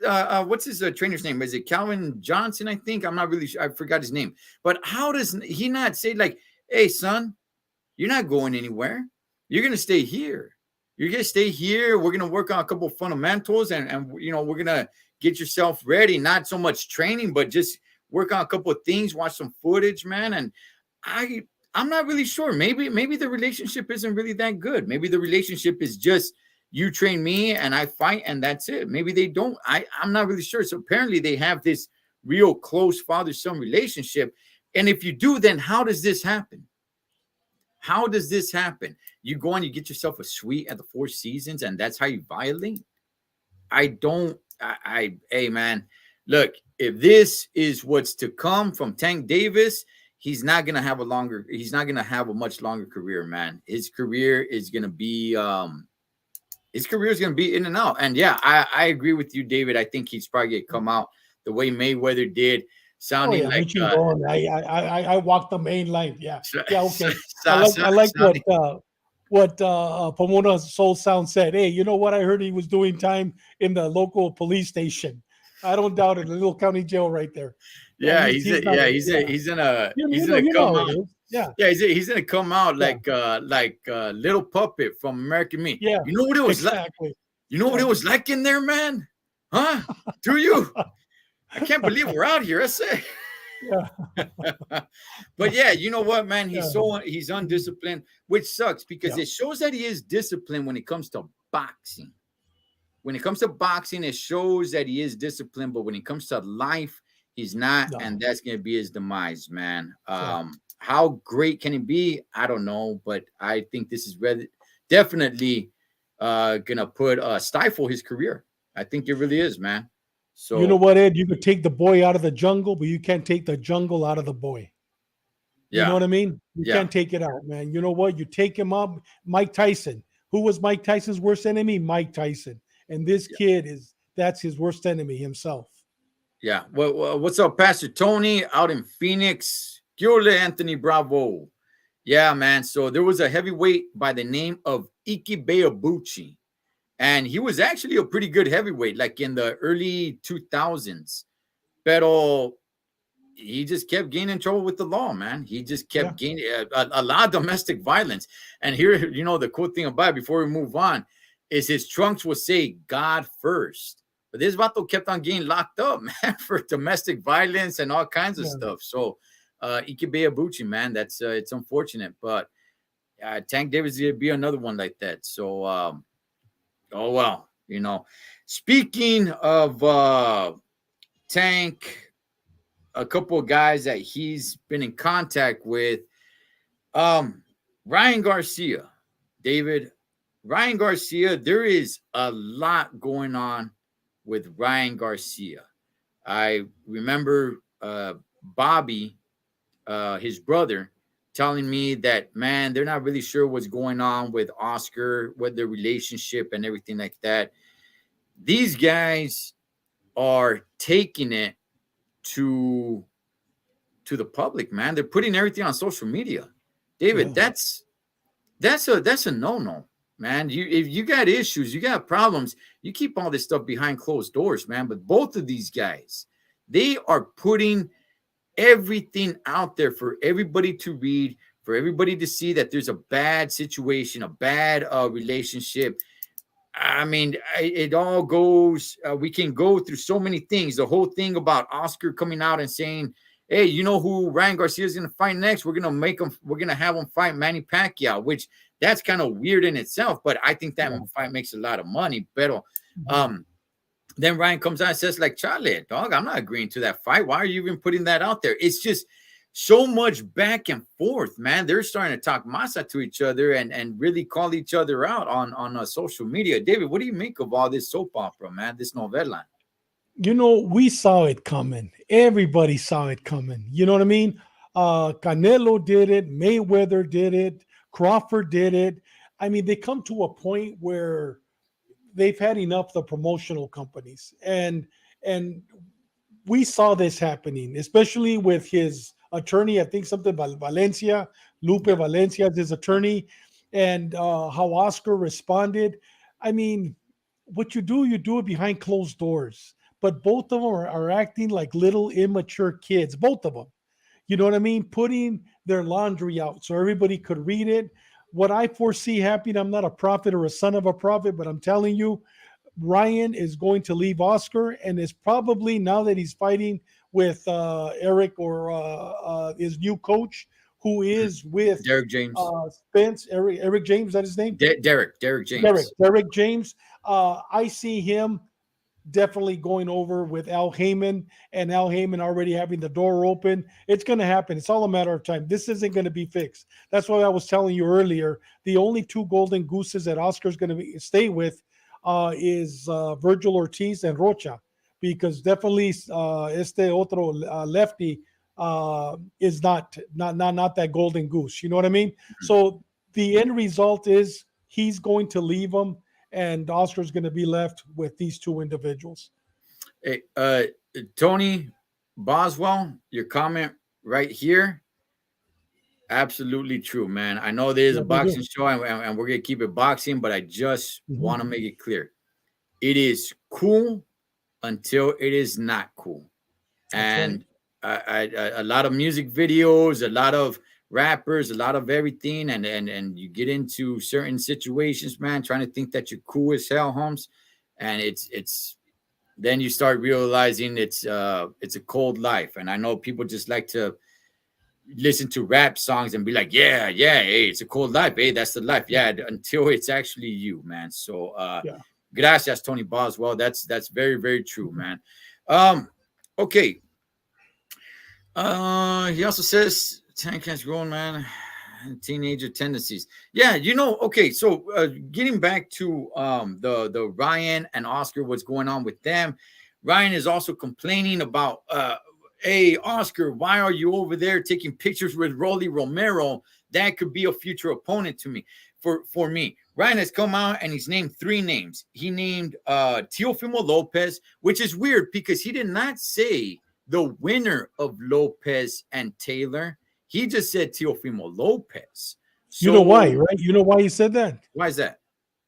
what's his trainer's name? Is it Calvin Johnson? I think I'm not really sure. I forgot his name. But how does he not say like, "Hey, son, you're not going anywhere. You're gonna stay here. You're gonna stay here. We're gonna work on a couple of fundamentals, and we're gonna get yourself ready. Not so much training, but just work on a couple of things. Watch some footage, man. And I'm not really sure. Maybe the relationship isn't really that good. Maybe the relationship is just you train me and I fight and that's it. Maybe they don't. I'm not really sure. So apparently they have this real close father-son relationship. And if you do, then how does this happen? How does this happen? You go and you get yourself a suite at the Four Seasons, and that's how you violate? I don't. Hey man, look. If this is what's to come from Tank Davis, he's not gonna have a longer. He's not gonna have a much longer career, man. His career is gonna be. His career is gonna be in and out. And yeah, I agree with you, David. I think he's probably gonna come out the way Mayweather did, oh sounding yeah, like reaching going. I walked the main line. Yeah, yeah. Okay. I like sounding. what Pomona Soul Sound said. Hey, you know what? I heard he was doing time in the local police station. I don't doubt it. The little county jail right there. Yeah, Yeah, he's not. Yeah, he's you gonna know come how out. it is. Yeah, Yeah, he's gonna come out yeah, like little puppet from American Me. yeah. You know what it was like? Exactly. You know what Yeah. it was like in there, man? Huh? Do you? I can't believe we're out here. I say. Yeah. But yeah, you know what, man? Yeah. He's undisciplined, which sucks because Yeah. it shows that he is disciplined when it comes to boxing. When it comes to boxing, it shows that he is disciplined, but when it comes to life, he's not, No. and that's gonna be his demise, man. Yeah. How great can he be? I don't know, but I think this is definitely gonna put stifle his career. I think it really is, man. You know So what, Ed? You could take the boy out of the jungle, but you can't take the jungle out of the boy. You know Yeah. what I mean? You Yeah. can't take it out, man. You know what? You take him up. Mike Tyson. Who was Mike Tyson's worst enemy? Mike Tyson. And this Yeah. kid that's his worst enemy himself. Yeah. Well, what's up, Pastor Tony out in Phoenix? Gule Anthony Bravo. Yeah, man. So there was a heavyweight by the name of Ike Beabuchi, and he was actually a pretty good heavyweight, like in the early 2000s. Pero he just kept getting trouble with the law, man. He just Yeah. kept gaining a lot of domestic violence. And here, the cool thing about it, before we move on, is his trunks will say God first. But this vato kept on getting locked up, man, for domestic violence and all kinds of Yeah. stuff. So, Ike man, that's it's unfortunate, but Tank Davis gonna be another one like that. So, oh well, Speaking of Tank, a couple of guys that he's been in contact with. Ryan Garcia, David, Ryan Garcia, there is a lot going on with Ryan Garcia. I remember Bobby, his brother, telling me that, man, they're not really sure what's going on with Oscar, with their relationship and everything like that. These guys are taking it to the public, man. They're putting everything on social media. David, Yeah. that's a no-no, man. If you got issues, you got problems, you keep all this stuff behind closed doors, man. But both of these guys, they are putting everything out there for everybody to read, for everybody to see that there's a bad situation, a bad relationship. I mean, it all goes. We can go through so many things. The whole thing about Oscar coming out and saying, "Hey, you know who Ryan Garcia is going to fight next? We're going to make him. We're going to have him fight Manny Pacquiao," which that's kind of weird in itself. But I think that Yeah. fight makes a lot of money. But Mhm. then Ryan comes out and says, like, Charlie, dog, I'm not agreeing to that fight. Why are you even putting that out there? It's just so much back and forth, man. They're starting to talk masa to each other and really call each other out on social media. David, what do you make of all this soap opera, man? This novela? We saw it coming. Everybody saw it coming. You know what I mean? Canelo did it. Mayweather did it. Crawford did it. I mean, they come to a point where they've had enough of the promotional companies, and we saw this happening, especially with his attorney. I think something about Valencia, Lupe Yeah. Valencia is his attorney, and how Oscar responded. I mean, what you do it behind closed doors. But both of them are acting like little immature kids, both of them. You know what I mean? Putting their laundry out so everybody could read it. What I foresee happening, I'm not a prophet or a son of a prophet, but I'm telling you, Ryan is going to leave Oscar and is probably, now that he's fighting with Eric or his new coach, who is with Derek James. Spence, Eric James, is that his name? Derek James. Derek James. I see him definitely going over with Al Heyman, and Al Heyman already having the door open. It's going to happen. It's all a matter of time. This isn't going to be fixed. That's why I was telling you earlier. The only two golden gooses that Oscar's going to stay with is Virgil Ortiz and Rocha, because definitely este otro lefty is not that golden goose. You know what I mean? So the end result is he's going to leave them, and Oscar's going to be left with these two individuals. Hey, Tony Boswell, your comment right here. Absolutely true, man. I know there's a Yeah, they boxing do. show and we're going to keep it boxing, but I just Mhm. want to make it clear. It is cool until it is not cool. That's right. And a lot of music videos, a lot of rappers, a lot of everything, and you get into certain situations, man, trying to think that you're cool as hell, Holmes, and it's then you start realizing it's a cold life. And I know people just like to listen to rap songs and be like, yeah, hey, it's a cold life, hey, that's the life, yeah, until it's actually you, man. So Yeah. gracias, Tony Boswell. That's very, very true, Mhm. man. Okay. He also says Tank has grown, man, and teenager tendencies. Yeah, okay. So getting back to the Ryan and Oscar, what's going on with them? Ryan is also complaining about hey, Oscar, why are you over there taking pictures with Rolly Romero? That could be a future opponent to me. For me, Ryan has come out and he's named three names. He named Teofimo Lopez, which is weird because he did not say the winner of Lopez and Taylor. He just said Teofimo Lopez. You know why, So right? You know why he said that? why is that?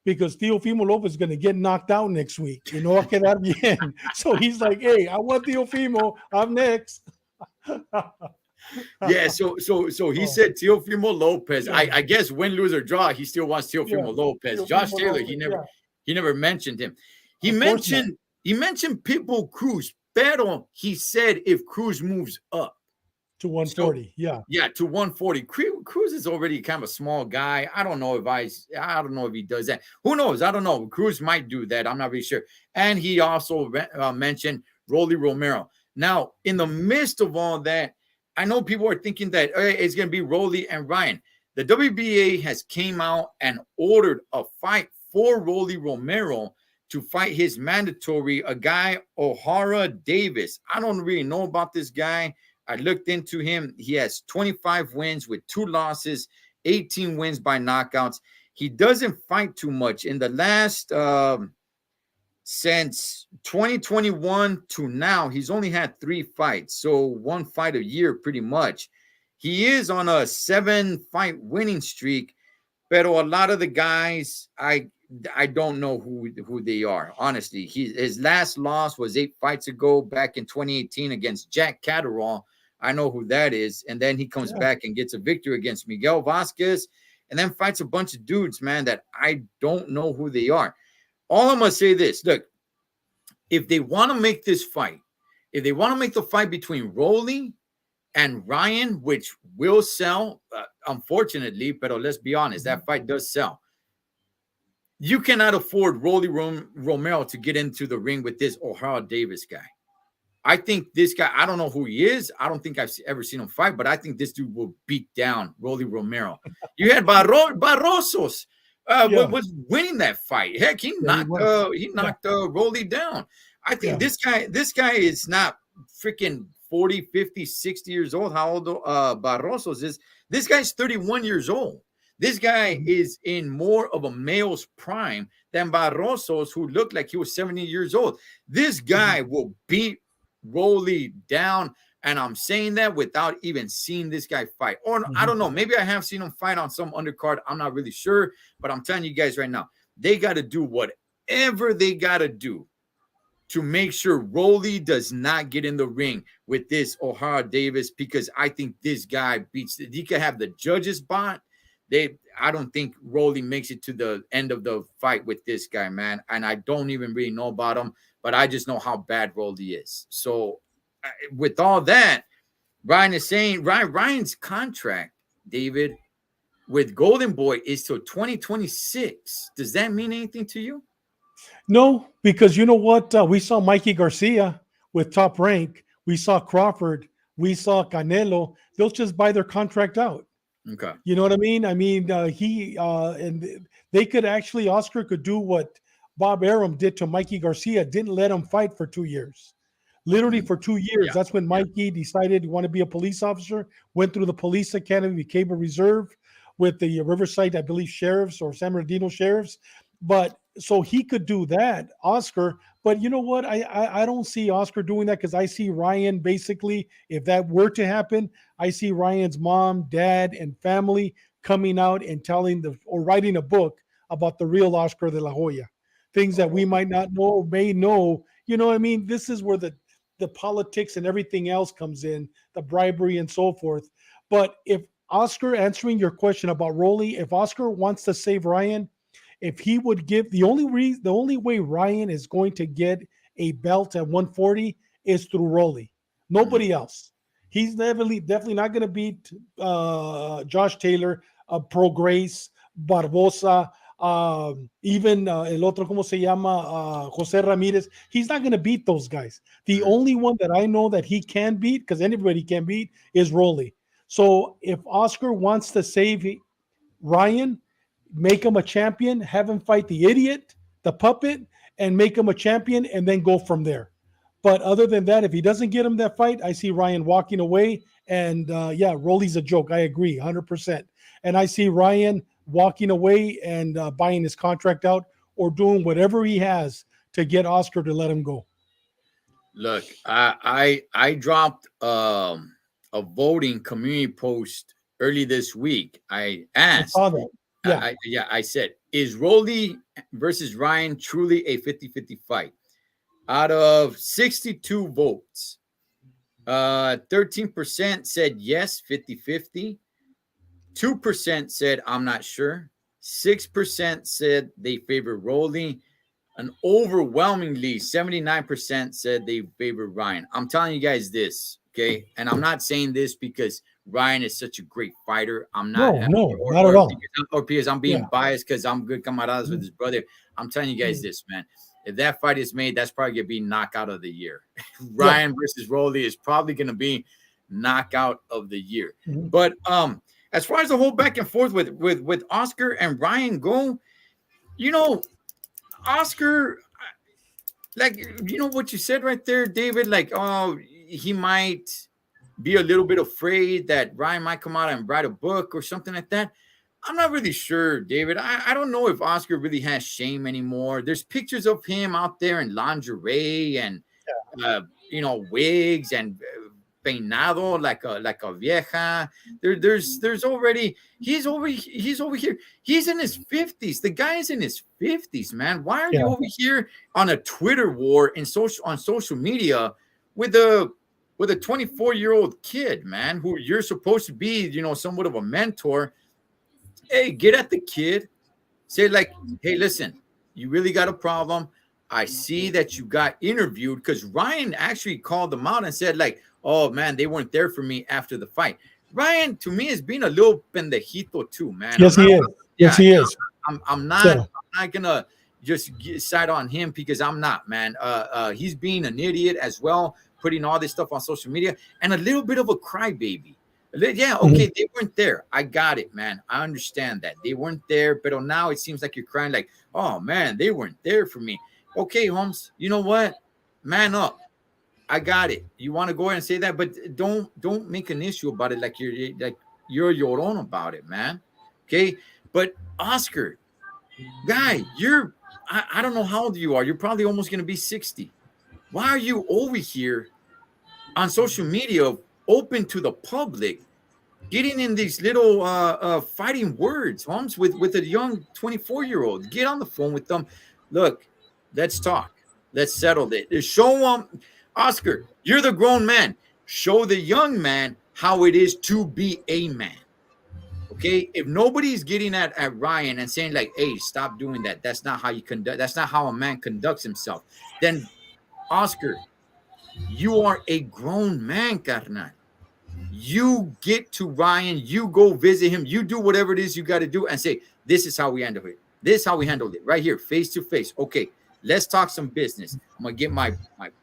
Because Teofimo Lopez is going to get knocked out next week. You know, quedar bien. So he's like, hey, I want Teofimo. I'm next. Yeah, so he Oh, said Teofimo Lopez. yeah, I guess win, lose, or draw, he still wants yeah. Teofimo Lopez. Josh Teofimo Taylor, Lopez, yeah. he never mentioned him. He Of course not. mentioned he mentioned Pitbull Cruz, pero he said if Cruz moves up. To So 140. Yeah. yeah, to 140. Cruz is already kind of a small guy. I don't know if he does that. Who knows? I don't know. Cruz might do that. I'm not really sure. And he also mentioned Rolly Romero. Now, in the midst of all that, I know people are thinking that hey, it's going to be Rolly and Ryan. The WBA has came out and ordered a fight for Rolly Romero to fight his mandatory, a guy, O'Hara Davis. I don't really know about this guy. I looked into him. He has 25 wins with 2 losses, 18 wins by knockouts. He doesn't fight too much. In the last, since 2021 to now, he's only had 3 fights. So 1 fight a year, pretty much. He is on a 7-fight winning streak. But a lot of the guys, I don't know who they are. Honestly, his last loss was 8 fights ago, back in 2018 against Jack Catterall. I know who that is, and then he comes Yeah. back and gets a victory against Miguel Vasquez, and then fights a bunch of dudes, man, that I don't know who they are. All I'm gonna say this: look, if they want to make this fight, if they want to make the fight between Rolly and Ryan, which will sell, unfortunately, but let's be honest, that fight does sell. You cannot afford Rolly Romero to get into the ring with this O'Hara Davis guy. I think this guy, I don't know who he is. I don't think I've ever seen him fight, but I think this dude will beat down Rolly Romero. You had Barrosos Yeah. was winning that fight. Heck, he Yeah. He knocked was. Yeah. Rolly down. I think Yeah. this guy is not freaking 40, 50, 60 years old. How old Barrosos is? This guy's 31 years old. This guy Mhm. is in more of a male's prime than Barrosos, who looked like he was 70 years old. This Mhm. guy will beat Rolly down. And I'm saying that without even seeing this guy fight. Or I Mhm. don't know. Maybe I have seen him fight on some undercard. I'm not really sure. But I'm telling you guys right now, they got to do whatever they got to do to make sure Rolly does not get in the ring with this O'Hara Davis, because I think this guy beats. He could have the judges bot. I don't think Rolly makes it to the end of the fight with this guy, man. And I don't even really know about him, but I just know how bad Rolly is. So, with all that, Ryan is saying Ryan's contract, David, with Golden Boy is till 2026. Does that mean anything to you? No, because you know what? We saw Mikey Garcia with Top Rank. We saw Crawford. We saw Canelo. They'll just buy their contract out. Okay. You know what I mean? I mean, he and they could actually Oscar could do what Bob Arum did to Mikey Garcia. Didn't let him fight for 2 years. Literally Mm, for 2 years. yeah. That's when Yeah. Mikey decided he wanted to be a police officer. Went through the police academy, became a reserve with the Riverside, I believe, sheriffs or San Bernardino sheriffs. But so he could do that, Oscar. But you know what? I don't see Oscar doing that because I see Ryan basically. If that were to happen, I see Ryan's mom, dad, and family coming out and telling the or writing a book about the real Oscar de la Hoya, things that we Oh, might not know, may know. You know what I mean? This is where the politics and everything else comes in, the bribery and so forth. But if Oscar, answering your question about Rolly, if Oscar wants to save Ryan, if he would give the only way Ryan is going to get a belt at 140 is through Rolly. mhm. Nobody else. He's definitely not going to beat Josh Taylor, Pro Grace, Barbosa, even el otro, ¿cómo se llama? Jose Ramirez. He's not going to beat those guys. The Mhm. only one that I know that he can beat, because anybody can beat, is Rolly. So if Oscar wants to save Ryan, make him a champion, have him fight the idiot, the puppet, and make him a champion, and then go from there. But other than that, if he doesn't get him that fight, I see Ryan walking away. And yeah, Rolly's a joke. I agree 100%. And I see Ryan walking away and buying his contract out or doing whatever he has to get Oscar to let him go. Look, I dropped a voting community post early this week. I I asked, saw that. Yeah. yeah, I said, is Rolly versus Ryan truly a 50-50 fight? Out of 62 votes, 13% said yes, 50-50. 2% said I'm not sure. 6% said they favor Rolly. An overwhelmingly 79% said they favor Ryan. I'm telling you guys this, okay? And I'm not saying this because Ryan is such a great fighter. I'm not, No, no, not at all. or because I'm being Yeah. biased because I'm good camaradas with his brother. I'm telling you guys this, man. If that fight is made, that's probably gonna be knockout of the year. Ryan versus Rolly is probably gonna be knockout of the year. Mhm. But as far as the whole back and forth with Oscar and Ryan go, you know, Oscar, like what you said right there, David. Like, oh, he might be a little bit afraid that Ryan might come out and write a book or something like that. I'm not really sure, David. I don't know if Oscar really has shame anymore. There's pictures of him out there in lingerie and uh, wigs and peinado like a vieja. There's already he's over here. He's in his 50s. The guy is in his 50s, man. Why are you Yeah. over here on a Twitter war on social media with a 24-year-old kid, man, who you're supposed to be, somewhat of a mentor? Hey, get at the kid. Say like, hey, listen, you really got a problem. I see that you got interviewed because Ryan actually called them out and said like, oh man, they weren't there for me after the fight. Ryan, to me, is being a little pendejito too, man. I'm Yes, not, he is. Yes, yeah, he is. I'm Yeah. not gonna just side on him because I'm not, man. He's being an idiot as well, putting all this stuff on social media and a little bit of a crybaby. Yeah, Mhm. okay, they weren't there. I got it, man. I understand that they weren't there, but now it seems like you're crying, like, oh man, they weren't there for me. Okay, Holmes, you know what? Man up. I got it. You want to go ahead and say that, but don't make an issue about it like you're your own about it, man. Okay, but Oscar, guy, I don't know how old you are. You're probably almost gonna be 60. Why are you over here on social media, open to the public, getting in these little fighting words, Holmes, with a young 24-year-old? Get on the phone with them. Look, let's talk. Let's settle it. Show them, Oscar, you're the grown man. Show the young man how it is to be a man. Okay, if nobody's getting at Ryan and saying like, "Hey, stop doing that. That's not how you conduct. That's not how a man conducts himself." Then, Oscar, you are a grown man, carnal. You get to Ryan, you go visit him, you do whatever it is you got to do, and say, "This is how we handle it. This is how we handled it right here, face to face." Okay, let's talk some business. I'm gonna get my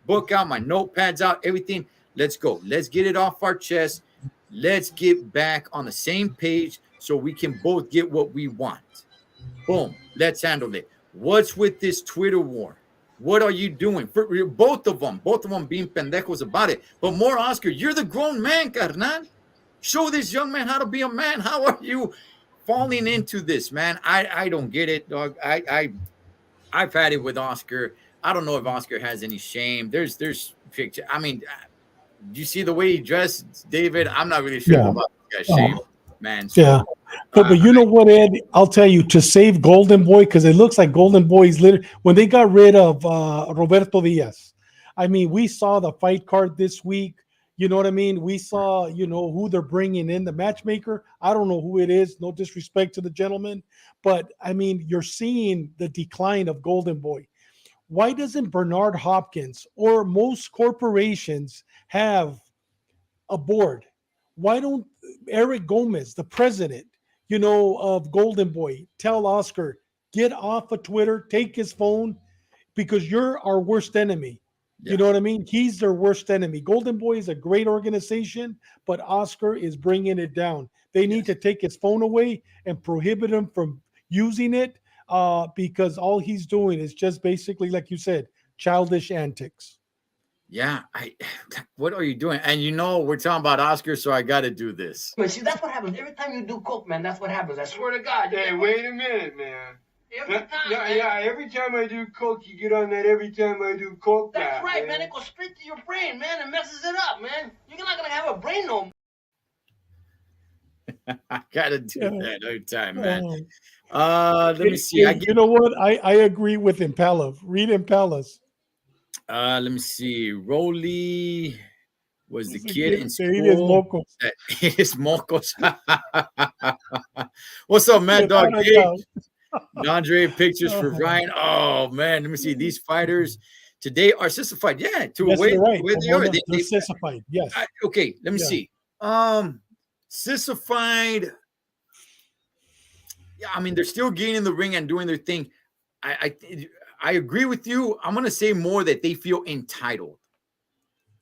book out, my notepads out, everything. Let's go. Let's get it off our chest. Let's get back on the same page so we can both get what we want. Boom. Let's handle it. What's with this Twitter war? What are you doing? For both of them being pendejos about it. But more, Oscar, you're the grown man, carnal. Show this young man how to be a man. How are you falling into this, man? I don't get it, dog. I've had it with Oscar. I don't know if Oscar has any shame. There's picture. I mean, do you see the way he dressed, David? I'm not really sure Yeah. about this guy's shame, man. So Yeah. But you know what, Ed? I'll tell you, to save Golden Boy, because it looks like Golden Boy is literally when they got rid of Roberto Diaz. I mean, we saw the fight card this week. You know what I mean? We saw, who they're bringing in, the matchmaker. I don't know who it is. No disrespect to the gentleman, but I mean, you're seeing the decline of Golden Boy. Why doesn't Bernard Hopkins or most corporations have a board? Why don't Eric Gomez, the president, of Golden Boy, tell Oscar, get off of Twitter, take his phone, because you're our worst enemy. You yeah, know what I mean? He's their worst enemy. Golden Boy is a great organization, but Oscar is bringing it down. They need yes. to take his phone away and prohibit him from using it because all he's doing is just basically, like you said, childish antics. Yeah, I what are you doing? And you know, we're talking about Oscars, so I got to do this. But see, that's what happens every time you do coke, man. That's what happens. I swear to God. Hey, wait a minute, man. Every time, yeah, man. yeah, every time I do coke, you get on that every time I do coke. That's right, man. It goes straight to your brain, man, and messes it up, man. You're not gonna have a brain no more. I got to do Yeah. that every time, man. Let Hey, me see. I hey, get you know what? I agree with Impala. Read Impalas. let me see. Rolly was the It's a kid in se eres school mocos. that his mocos. What's up, Mad Dog? Without a Hey, doubt. Andre, pictures for Uh-huh. Ryan. Oh man, let me see. These fighters today are sissified. Yeah, to a Yes, way they're right. where they are. Pomona, they're sissified. Yes. Okay, let me Yeah. see. Sissified. Yeah, I mean they're still getting in the ring and doing their thing. I agree with you. I'm gonna say more that they feel entitled.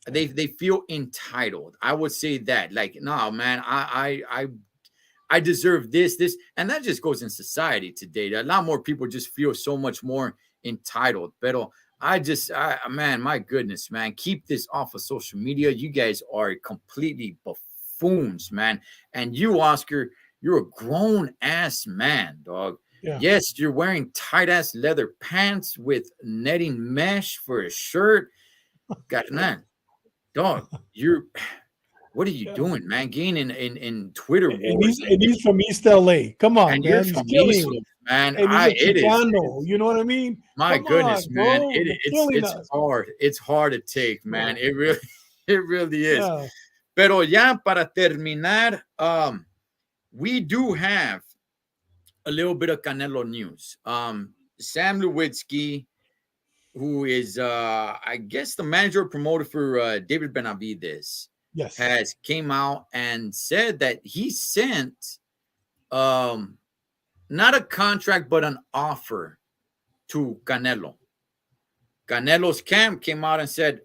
They feel entitled. I would say that. Like, no, man, I deserve this, and that just goes in society today. A lot more people just feel so much more entitled. But man, my goodness, man, keep this off of social media. You guys are completely buffoons, man. And you, Oscar, you're a grown ass man, dog. Yeah. Yes, you're wearing tight ass leather pants with netting mesh for a shirt. God, man, dog, you're what are you Yeah. doing, man? Getting in Twitter And wars he's from East LA. Come on, and you're man. He's from East killing it. Coast, man. And he's a It is Chicano. You know what I mean? my Come goodness, on, man. bro. You're It's killing us. hard. It's hard to take, man. Yeah. It really it really is. Yeah. Pero ya para terminar, we do have a little bit of Canelo news. Sam Lewitsky, who is I guess the manager or promoter for David Benavides, Yes. has came out and said that he sent um not a contract but an offer to Canelo. Canelo's camp came out and said,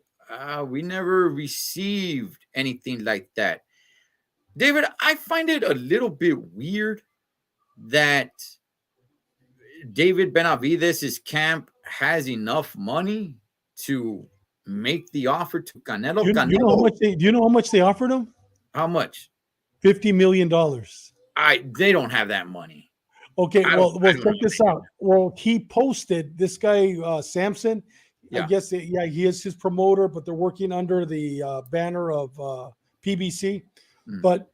we never received anything like that. David, I find it a little bit weird that David Benavides' camp has enough money to make the offer to Canelo. You know how Canelo, much do you know how much they offered him? how much? $50 million. They don't have that money. Okay, I don't well, I don't know. check this out. Well, he posted this guy Samson. I Yeah. guess yeah, he is his promoter, but they're working under the banner of PBC. Mm. But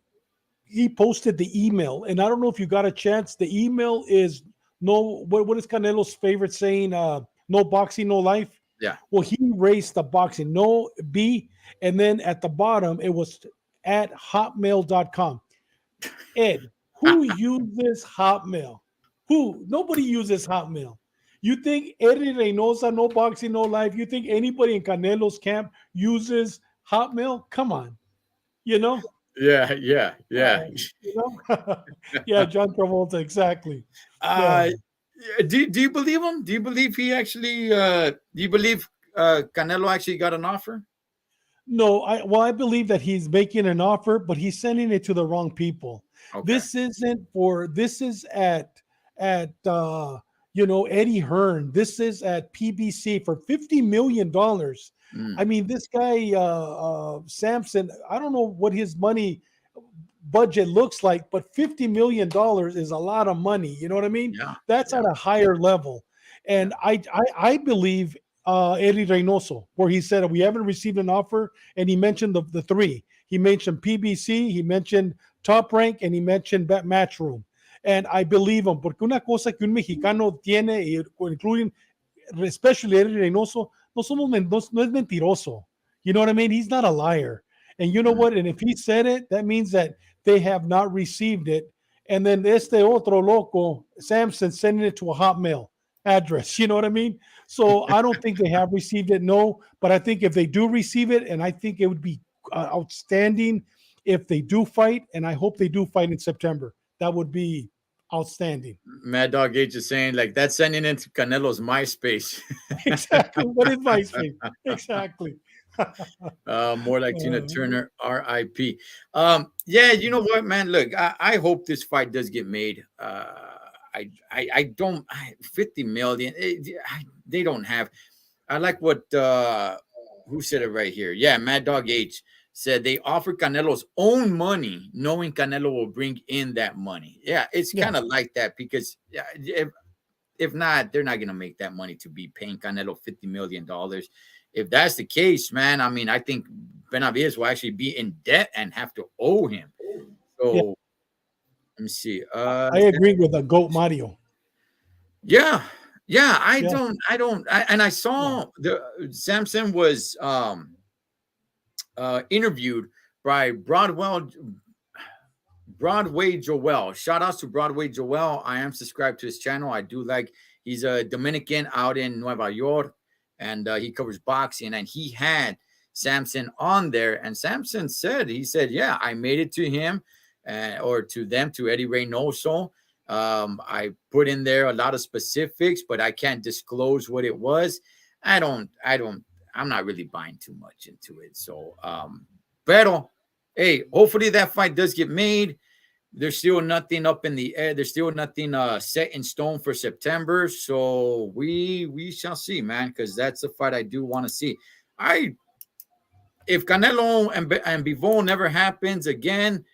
he posted the email, and I don't know if you got a chance. The email is no. What is Canelo's favorite saying? No boxing, no life. Yeah. Well, he erased the boxing, no B, and then at the bottom it was at hotmail.com. Ed, who uses Hotmail? Who? Nobody uses Hotmail. You think Eddie Reynosa, no boxing, no life? You think anybody in Canelo's camp uses Hotmail? Come on, you know, Yeah. you know, yeah, John Travolta, exactly. Yeah. Uh, do you believe him? Do you believe he actually? Do you believe Canelo actually got an offer? No, I believe that he's making an offer, but he's sending it to the wrong people. Okay. This is at Eddie Hearn. This is at PBC for $50 million. I mean, this guy Samson, I don't know what his money budget looks like, but $50 million is a lot of money. You know what I mean? Yeah. That's at a higher level. And I believe Eddie Reynoso, where he said we haven't received an offer, and he mentioned the three. He mentioned PBC, he mentioned Top Rank, and he mentioned Matchroom. And I believe him, porque una cosa que un mexicano tiene, including especially Eddie Reynoso, no es mentiroso. You know what I mean? He's not a liar. And you know what? And if he said it, that means that they have not received it. And then este otro loco, Samson, sending it to a Hotmail address. You know what I mean? So I don't think they have received it. No, but I think if they do receive it, and I think it would be outstanding if they do fight, and I hope they do fight in September. That would be outstanding. Mad Dog H is saying like that's sending into Canelo's MySpace. Exactly. What is my speed? Exactly. More like Tina Turner, R.I.P. Yeah, you know what, man? Look, I hope this fight does get made. I don't 50 million. They don't have. I like what who said it right here? Yeah, Mad Dog H said they offer Canelo's own money, knowing Canelo will bring in that money. Yeah, it's Yeah. kind of like that because if not, they're not gonna make that money to be paying Canelo $50 million. If that's the case, man, I mean, I think Benavides will actually be in debt and have to owe him. Yeah. So let me see. I agree with the GOAT Mario. Yeah, yeah. Yeah. And I saw the Samson was interviewed by Broadway Joel. Shout outs to Broadway Joel. I am subscribed to his channel. I do like. He's a Dominican out in Nueva York, and he covers boxing. And he had Samson on there, and Samson said, yeah, I made it to him, or to them, to Eddie Reynoso. I put in there a lot of specifics, but I can't disclose what it was. I'm not really buying too much into it. So, pero, hey, hopefully that fight does get made. There's still nothing up in the air. There's still nothing set in stone for September. So we shall see, man, because that's a fight I do want to see. If Canelo and Bivol never happens again,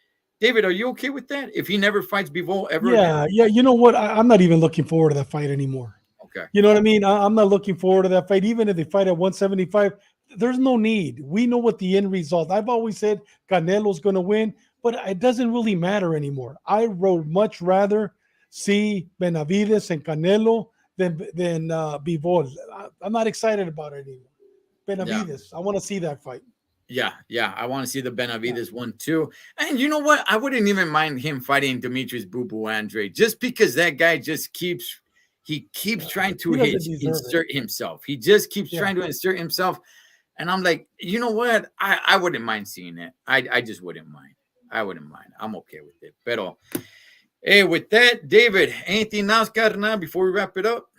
David, are you okay with that? If he never fights Bivol ever again? Yeah. You know what? I'm not even looking forward to that fight anymore. Okay. You know what I mean? I'm not looking forward to that fight. Even if they fight at 175, there's no need. We know what the end result. I've always said Canelo's going to win, but it doesn't really matter anymore. I would much rather see Benavides and Canelo than Bivol. I'm not excited about it anymore. Benavides, I want to see that fight. Yeah. I want to see the Benavides one too. And you know what? I wouldn't even mind him fighting Demetrius Boo Boo Andre, just because that guy just keeps trying to insert himself. He just keeps trying to insert himself. And I'm like, you know what? I wouldn't mind seeing it. I just wouldn't mind. I wouldn't mind. I'm okay with it. Pero, hey, with that, David, anything else, carnal, before we wrap it up?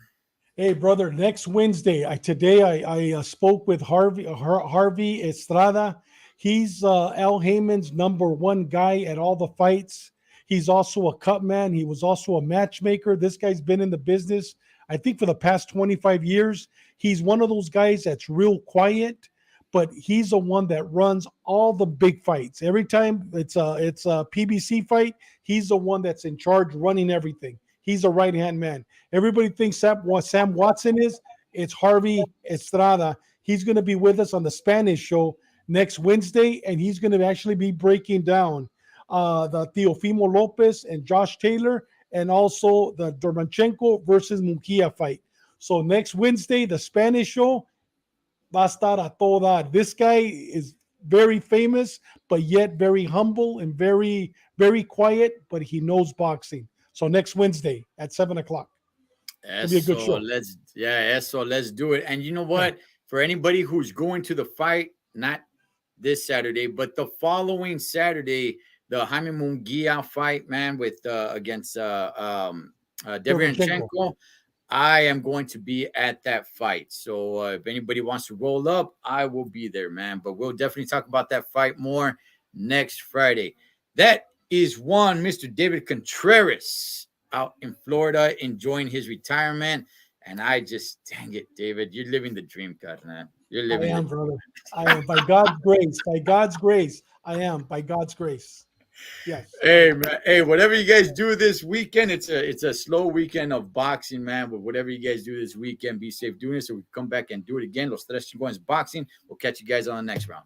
Hey, brother, next Wednesday, I spoke with Harvey Estrada. He's Al Heyman's #1 guy at all the fights. He's also a cut man. He was also a matchmaker. This guy's been in the business, I think, for the past 25 years. He's one of those guys that's real quiet, but he's the one that runs all the big fights. Every time it's a PBC fight, he's the one that's in charge running everything. He's a right-hand man. Everybody thinks Sam Watson is. It's Harvey Estrada. He's going to be with us on the Spanish show next Wednesday, and he's going to actually be breaking down the Teofimo Lopez and Josh Taylor, and also the Dermanchenko versus Munguia fight. So next Wednesday, the Spanish show, va a estar a toda. This guy is very famous, but yet very humble and very, very quiet, but he knows boxing. So next Wednesday at 7:00. It'll be a good show. Let's do it. And you know what? For anybody who's going to the fight, not this Saturday, but the following Saturday, the Jaime Munguia fight, man, with against Dermanchenko, I am going to be at that fight. So if anybody wants to roll up, I will be there, man. But we'll definitely talk about that fight more next Friday. That is one Mr. David Contreras out in Florida enjoying his retirement. And I just, dang it, David, you're living the dream, man. You're living. I am, brother. I am, by God's grace. By God's grace, I am. By God's grace. Yes. Hey, man. Hey, whatever you guys do this weekend, it's a slow weekend of boxing, man. But whatever you guys do this weekend, be safe doing it. So we come back and do it again. Los Tres Chingones Boxing. We'll catch you guys on the next round.